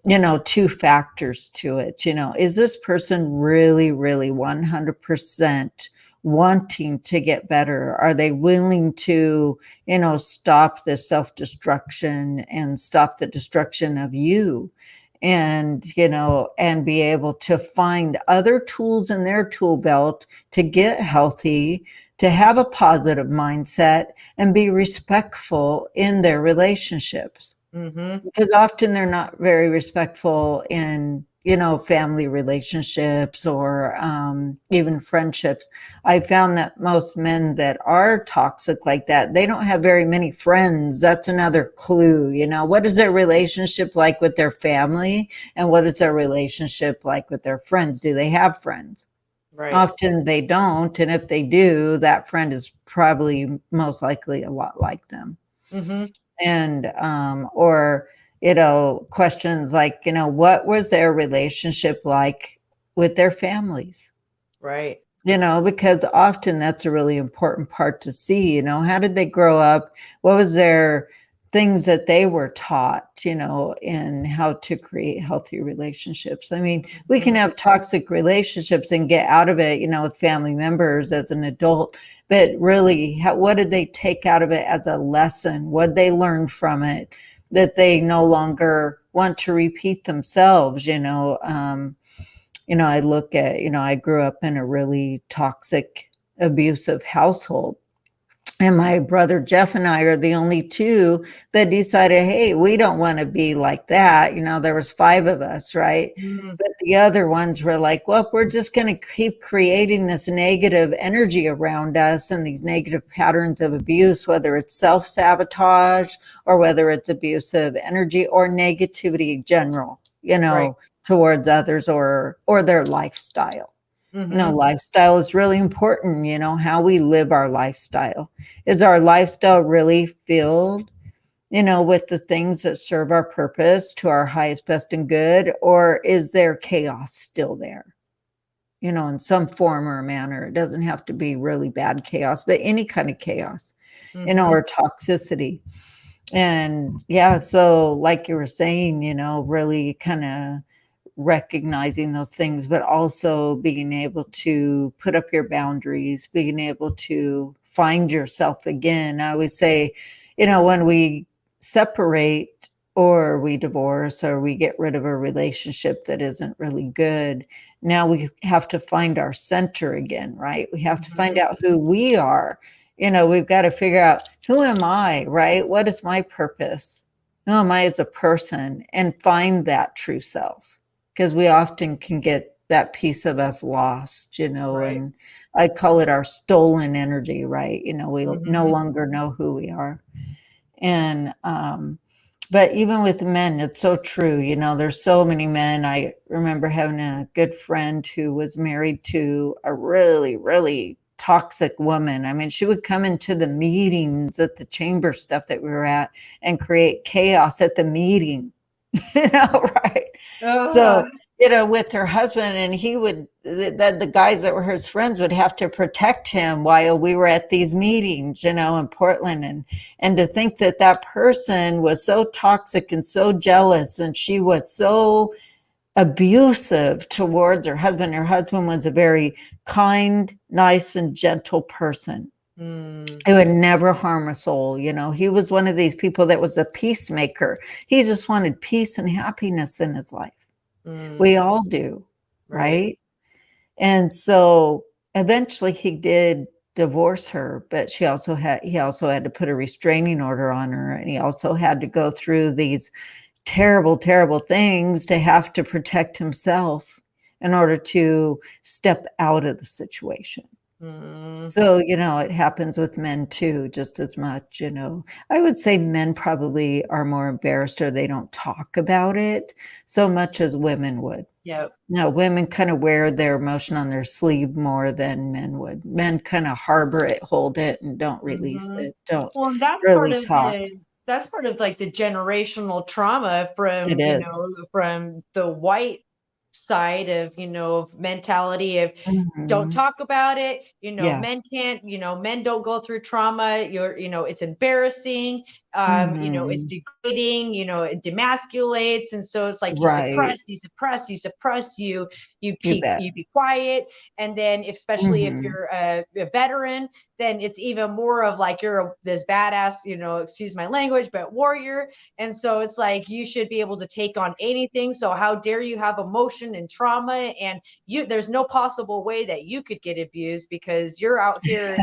you know, two factors to it. You know, is this person really, really 100% wanting to get better? Are they willing to, you know, stop the self-destruction and stop the destruction of you? And, you know, and be able to find other tools in their tool belt to get healthy, to have a positive mindset, and be respectful in their relationships. Because often they're not very respectful in, you know, family relationships or even friendships. I found that most men that are toxic like that, they don't have very many friends. That's another clue. You know, what is their relationship like with their family, and what is their relationship like with their friends? Do they have friends? Right. Often they don't, and if they do, that friend is probably most likely a lot like them. And or, you know, questions like, you know, what was their relationship like with their families? Right. You know, because often that's a really important part to see. You know, how did they grow up? What was their things that they were taught, you know, in how to create healthy relationships? I mean, we can have toxic relationships and get out of it, you know, with family members as an adult, but really, what did they take out of it as a lesson? What they learned from it that they no longer want to repeat themselves, you know? You know, I look at, you know, I grew up in a really toxic, abusive household. And my brother Jeff and I are the only two that decided, hey, we don't want to be like that. You know, there was 5 of us, right? But the other ones were like, well, we're just going to keep creating this negative energy around us and these negative patterns of abuse, whether it's self-sabotage or whether it's abusive energy or negativity in general, you know, towards others or their lifestyle. You know, lifestyle is really important, you know, how we live our lifestyle. Is our lifestyle really filled, you know, with the things that serve our purpose to our highest, best, and good? Or is there chaos still there, you know, in some form or manner? It doesn't have to be really bad chaos, but any kind of chaos, you know, or toxicity. And yeah, so like you were saying, you know, really kind of recognizing those things, but also being able to put up your boundaries, being able to find yourself again. I always say, you know, when we separate or we divorce or we get rid of a relationship that isn't really good, now we have to find our center again, right? We have to find out who we are. You know, we've got to figure out, who am I, right? What is my purpose? Who am I as a person? And find that true self. Because we often can get that piece of us lost, you know, and I call it our stolen energy, right? You know, we no longer know who we are. And, but even with men, it's so true. You know, there's so many men. I remember having a good friend who was married to a really, really toxic woman. I mean, she would come into the meetings at the chamber stuff that we were at and create chaos at the meeting. You know, right? So, you know, with her husband, and he would, the guys that were his friends would have to protect him while we were at these meetings, you know, in Portland. And to think that that person was so toxic and so jealous, and she was so abusive towards her husband. Her husband was a very kind, nice, and gentle person. It would never harm a soul. You know, he was one of these people that was a peacemaker. He just wanted peace and happiness in his life. We all do, right? And so eventually he did divorce her, but he also had to put a restraining order on her, and he also had to go through these terrible, terrible things to have to protect himself in order to step out of the situation. So, you know, it happens with men too, just as much, you know. I would say men probably are more embarrassed, or they don't talk about it so much as women would. Now, women kind of wear their emotion on their sleeve more than men would. Men kind of harbor it, hold it, and don't release it, don't Well, that's part really of talk. that's part of like the generational trauma from, It you is. know, from the white side of, mentality of don't Mhm. talk about it. Yeah. Men can't, men don't go through trauma. It's embarrassing. It's Mhm. degrading, it demasculates. And so it's like you Right. suppress, you suppress, you suppress, you You keep, bet. you be quiet. And then especially if Mhm. you're a veteran, then it's even more of like you're this badass, excuse my language, but warrior. And so it's like you should be able to take on anything. So how dare you have emotion and trauma, and there's no possible way that you could get abused because you're out here,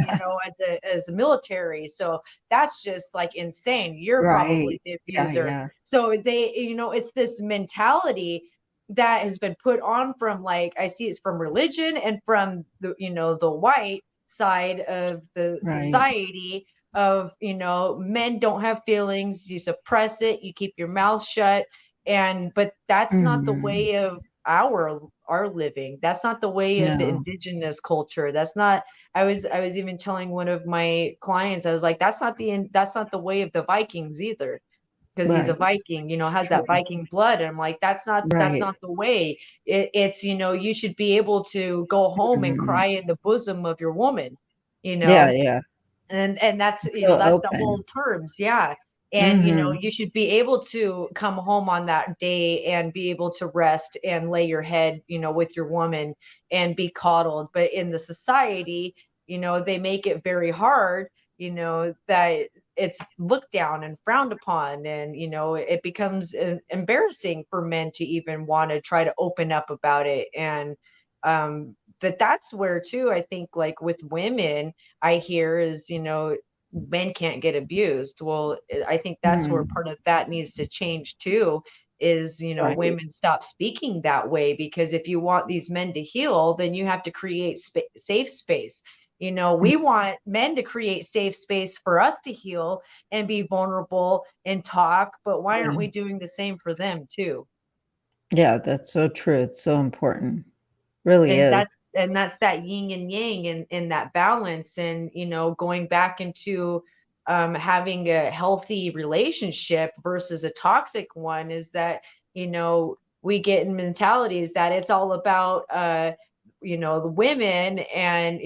as a military. So that's just like insane. You're Right. probably the Yeah, abuser. yeah. So it's this mentality that has been put on from, like, I see it's from religion and from the white side of the Right. society of, men don't have feelings, you suppress it, you keep your mouth shut. But that's not the Mhm. way of our living. That's not the way of the No. indigenous culture. That's not. I was even telling one of my clients, I was like, that's not the way of the Vikings either, because he's a Right. Viking, It's has true. that Viking blood. And I'm like, that's Right. not the way. It's, you should be able to go home and Mhm. cry in the bosom of your woman, you Yeah, know, yeah. and that's, Feel that's the whole open. terms. Yeah. And Mhm. you should be able to come home on that day and be able to rest and lay your head, with your woman and be coddled. But in the society, they make it very hard, that it's looked down and frowned upon. And it becomes embarrassing for men to even want to try to open up about it. And but that's where too, I think, like with women, I hear is, men can't get abused. Well, I think that's where Mhm. part of that needs to change too, is, Right. women stop speaking that way. Because if you want these men to heal, then you have to create safe space. Mm. We want men to create safe space for us to heal and be vulnerable and talk, but why aren't Yeah. we doing the same for them too? Yeah, that's so true. It's so important. Really and is. that's and that's that yin and yang, and that balance. And going back into having a healthy relationship versus a toxic one, is that we get in mentalities that it's all about the women, and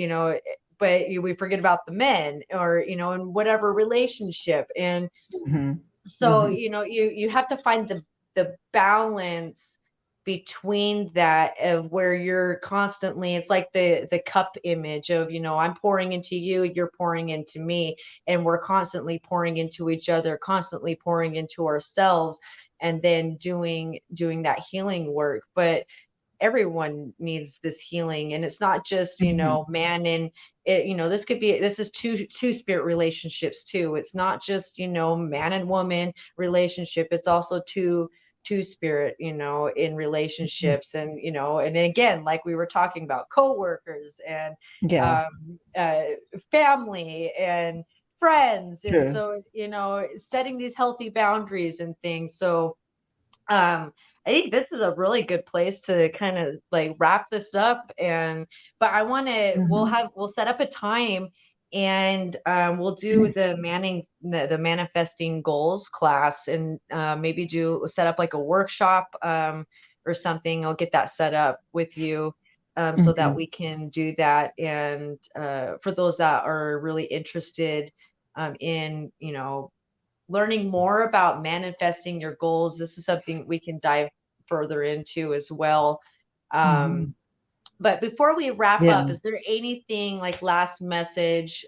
but we forget about the men, or in whatever relationship. And Mhm. so Mhm. you have to find the balance between that, of where you're constantly, it's like the cup image of, I'm pouring into you, you're pouring into me, and we're constantly pouring into each other, constantly pouring into ourselves, and then doing that healing work. But everyone needs this healing, and it's not just Mhm. man and it. This is two spirit relationships too. It's not just man and woman relationship. It's also two spirit, in Mhm. relationships. And and then again, like we were talking about, coworkers and Yeah, um family and friends. And true. so setting these healthy boundaries and things. So I think this is a really good place to kind of like wrap this up. And but I want to Mhm. we'll set up a time, and we'll do the manifesting goals class, and maybe do set up like a workshop, or something. I'll get that set up with you, so that Mhm. we can do that. And for those that are really interested in learning more about manifesting your goals, this is something we can dive further into as well. Um, Mhm. but before we wrap Yeah. up, is there anything like last message,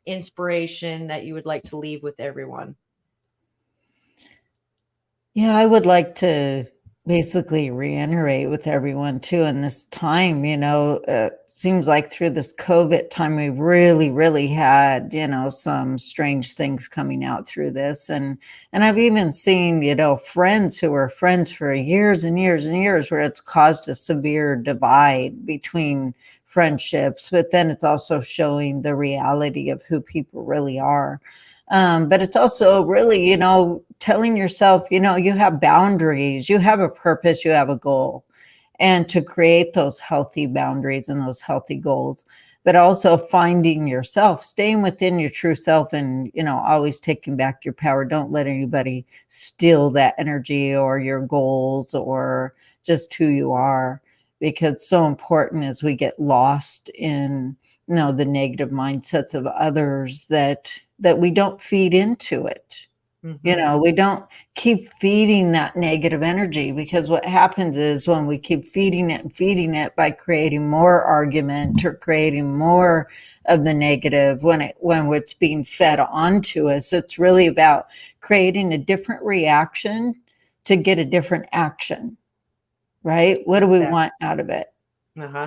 inspiration that you would like to leave with everyone? Yeah, I would like to basically reiterate with everyone too in this time, seems like through this COVID time, we really, really had, some strange things coming out through this. And I've even seen, friends who were friends for years and years and years, where it's caused a severe divide between friendships, but then it's also showing the reality of who people really are. But it's also really, telling yourself, you have boundaries, you have a purpose, you have a goal, and to create those healthy boundaries and those healthy goals. but also finding yourself, staying within your true self, and, always taking back your power. Don't let anybody steal that energy or your goals or just who you are, because it's so important as we get lost in, the negative mindsets of others that we don't feed into it. We don't keep feeding that negative energy, because what happens is when we keep feeding it and feeding it by creating more argument or creating more of the negative, when it's being fed onto us, it's really about creating a different reaction to get a different action, right? What do we want out of it?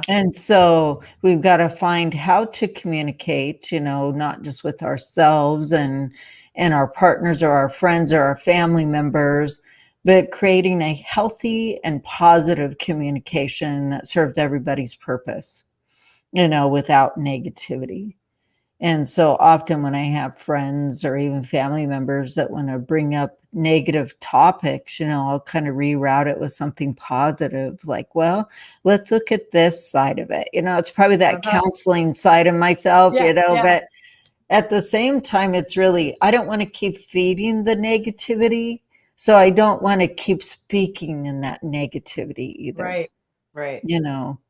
And so we've got to find how to communicate, not just with ourselves and our partners or our friends or our family members, but creating a healthy and positive communication that serves everybody's purpose, without negativity. And so often when I have friends or even family members that want to bring up negative topics, I'll kind of reroute it with something positive, like, well, let's look at this side of it. It's probably that counseling side of myself, but at the same time, it's really, I don't want to keep feeding the negativity. So I don't want to keep speaking in that negativity either. Right.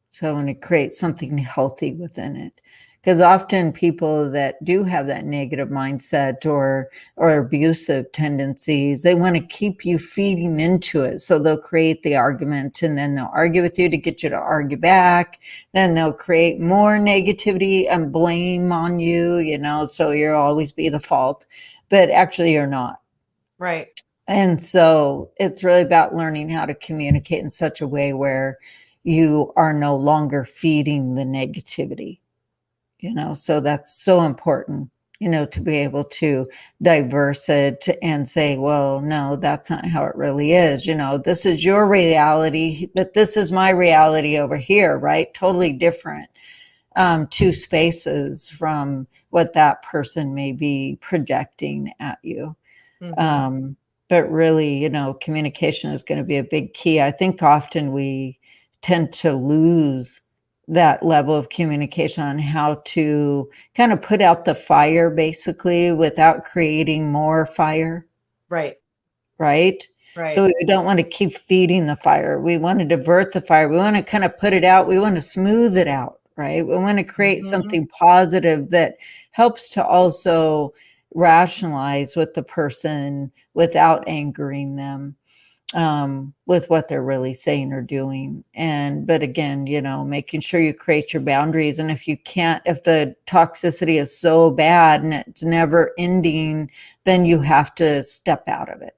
So I want to create something healthy within it. Because often people that do have that negative mindset or abusive tendencies, they want to keep you feeding into it. So they'll create the argument, and then they'll argue with you to get you to argue back. Then they'll create more negativity and blame on you, so you'll always be the fault. But actually you're not. Right. And so it's really about learning how to communicate in such a way where you are no longer feeding the negativity. So that's so important, to be able to diverse it and say, well, no, that's not how it really is. This is your reality, but this is my reality over here, right? Totally different. Two spaces from what that person may be projecting at you. But really, communication is going to be a big key. I think often we tend to lose that level of communication on how to kind of put out the fire, basically, without creating more fire. Right. So we don't want to keep feeding the fire. We want to divert the fire. We want to kind of put it out. We want to smooth it out, right? We want to create something positive that helps to also rationalize with the person without angering them. With what they're really saying or doing. But again, making sure you create your boundaries. And if the toxicity is so bad and it's never ending, then you have to step out of it.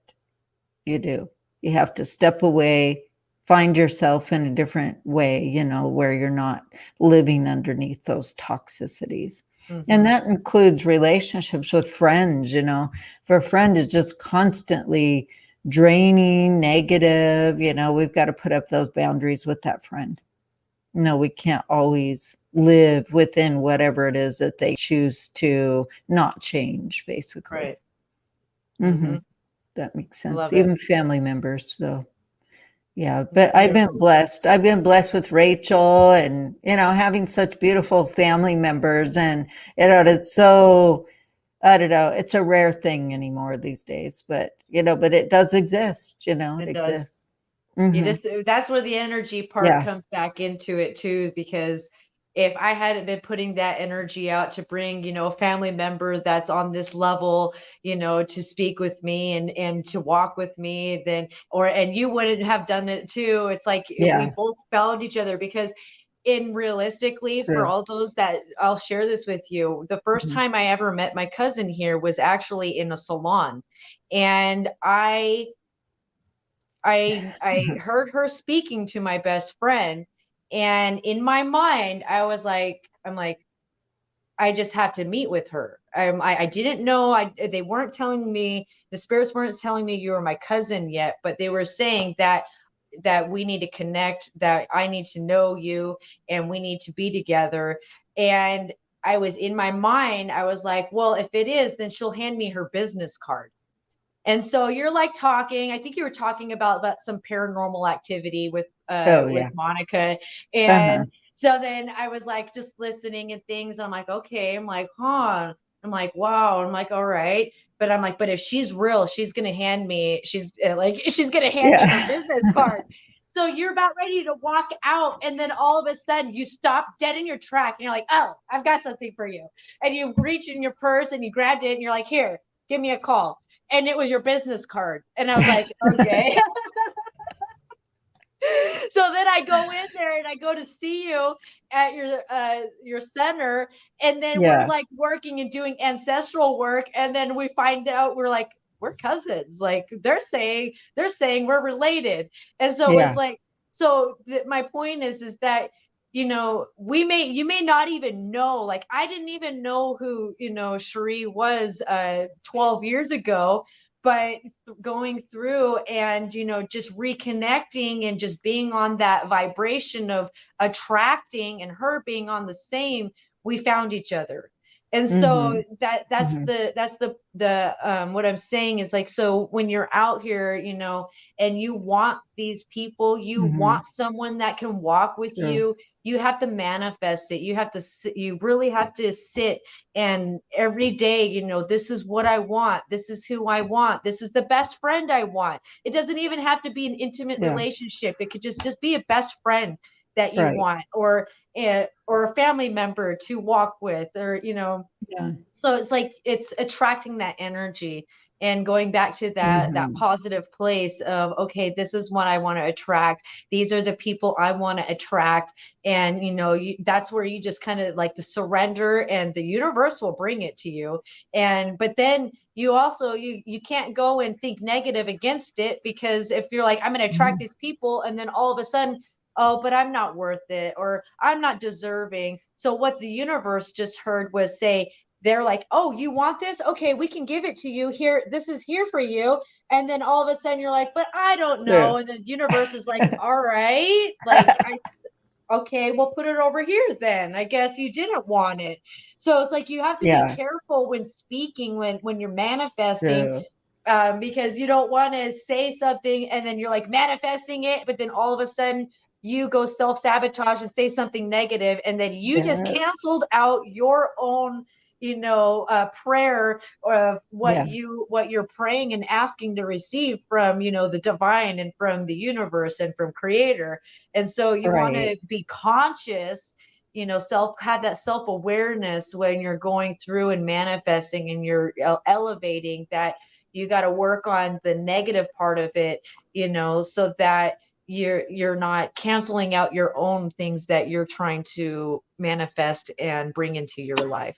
You have to step away, find yourself in a different way, where you're not living underneath those toxicities. And that includes relationships with friends. If a friend is just constantly draining, negative, we've got to put up those boundaries with that friend. We can't always live within whatever it is that they choose to not change, basically. Right. That makes sense. Even family members. So yeah, but I've been blessed. I've been blessed with Rachael and, having such beautiful family members, and, it's so, I don't know, it's a rare thing anymore these days, but it does exist, it exists. That's where the energy part comes back into it too, because if I hadn't been putting that energy out to bring, a family member that's on this level, to speak with me and to walk with me, and you wouldn't have done it too. It's like we both found each other, because realistically, for all those that I'll share this with you, the first time I ever met my cousin here was actually in a salon, and I heard her speaking to my best friend, and in my mind I'm like, I just have to meet with her. I didn't know, they weren't telling me, the spirits weren't telling me you were my cousin yet, but they were saying that we need to connect, that I need to know you, and we need to be together. And I was, in my mind, I was like, well, if it is, then she'll hand me her business card. And so you're like talking, I think you were talking about some paranormal activity with Monica. And So then I was like, just listening and things. I'm like, okay. I'm like, huh. I'm like, wow. I'm like, all right. But I'm like, but if she's real, she's going to hand me, she's going to hand me her business card. So you're about ready to walk out. And then all of a sudden you stop dead in your track and you're like, oh, I've got something for you. And you reach in your purse and you grabbed it and you're like, here, give me a call. And it was your business card. And I was like, okay. So then I go in there and I go to see you at your center, and then we're like working and doing ancestral work, and then we find out we're cousins. Like they're saying we're related. And so it's like, so my point is that, you know, you may not even know, like I didn't even know who, you know, Sherrie was 12 years ago, but going through and, you know, just reconnecting and just being on that vibration of attracting and her being on the same, we found each other. And so that's the what I'm saying is like, so when you're out here, you know, and you want these people, you want someone that can walk with you, you have to manifest it. You really have to sit and every day, you know, this is what I want. This is who I want. This is the best friend I want. It doesn't even have to be an intimate relationship. It could just be a best friend that you want, or a family member to walk with, or, you know. So it's like, it's attracting that energy and going back to that positive place of, okay, this is what I want to attract. These are the people I want to attract. And, you know, that's where you just kind of like the surrender, and the universe will bring it to you. But then you also, you can't go and think negative against it, because if you're like, I'm going to attract these people, and then all of a sudden, oh, but I'm not worth it, or I'm not deserving. So what the universe just heard was say, they're like, oh, you want this? Okay, we can give it to you here. This is here for you. And then all of a sudden you're like, but I don't know. And the universe is like, all right, like, okay, we'll put it over here then. I guess you didn't want it. So it's like, you have to be careful when speaking, when you're manifesting, because you don't want to say something and then you're like manifesting it, but then all of a sudden you go self-sabotage and say something negative, and then you just canceled out your own, you know, prayer of what you're praying and asking to receive from, you know, the divine and from the universe and from creator. And so you want to be conscious, you know, have that self-awareness when you're going through and manifesting, and you're elevating, that you got to work on the negative part of it, you know, so that you're not canceling out your own things that you're trying to manifest and bring into your life.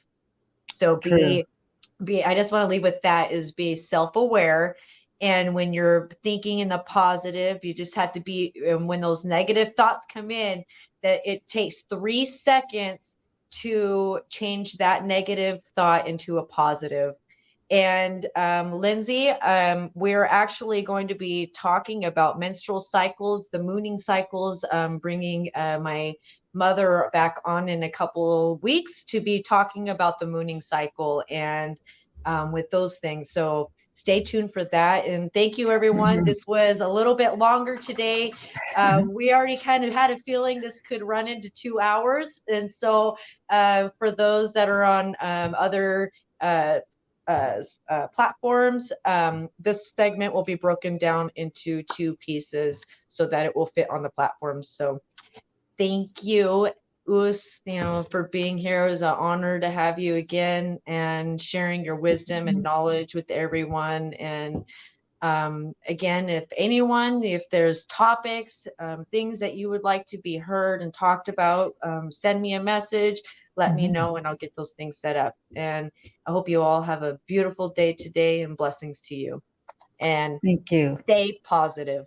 So I just want to leave with that, is be self-aware. And when you're thinking in the positive, you just have to be, when those negative thoughts come in, that it takes 3 seconds to change that negative thought into a positive. And Lindsay, we're actually going to be talking about menstrual cycles, the mooning cycles, bringing my mother back on in a couple of weeks to be talking about the mooning cycle and with those things. So stay tuned for that. And thank you, everyone. This was a little bit longer today. We already kind of had a feeling this could run into 2 hours. And so for those that are on other platforms, this segment will be broken down into 2 pieces so that it will fit on the platforms. So thank you, Us, you know, for being here. It was an honor to have you again and sharing your wisdom and knowledge with everyone. And again, if there's topics, things that you would like to be heard and talked about, send me a message, let me know, and I'll get those things set up. And I hope you all have a beautiful day today, and blessings to you. And thank you. Stay positive.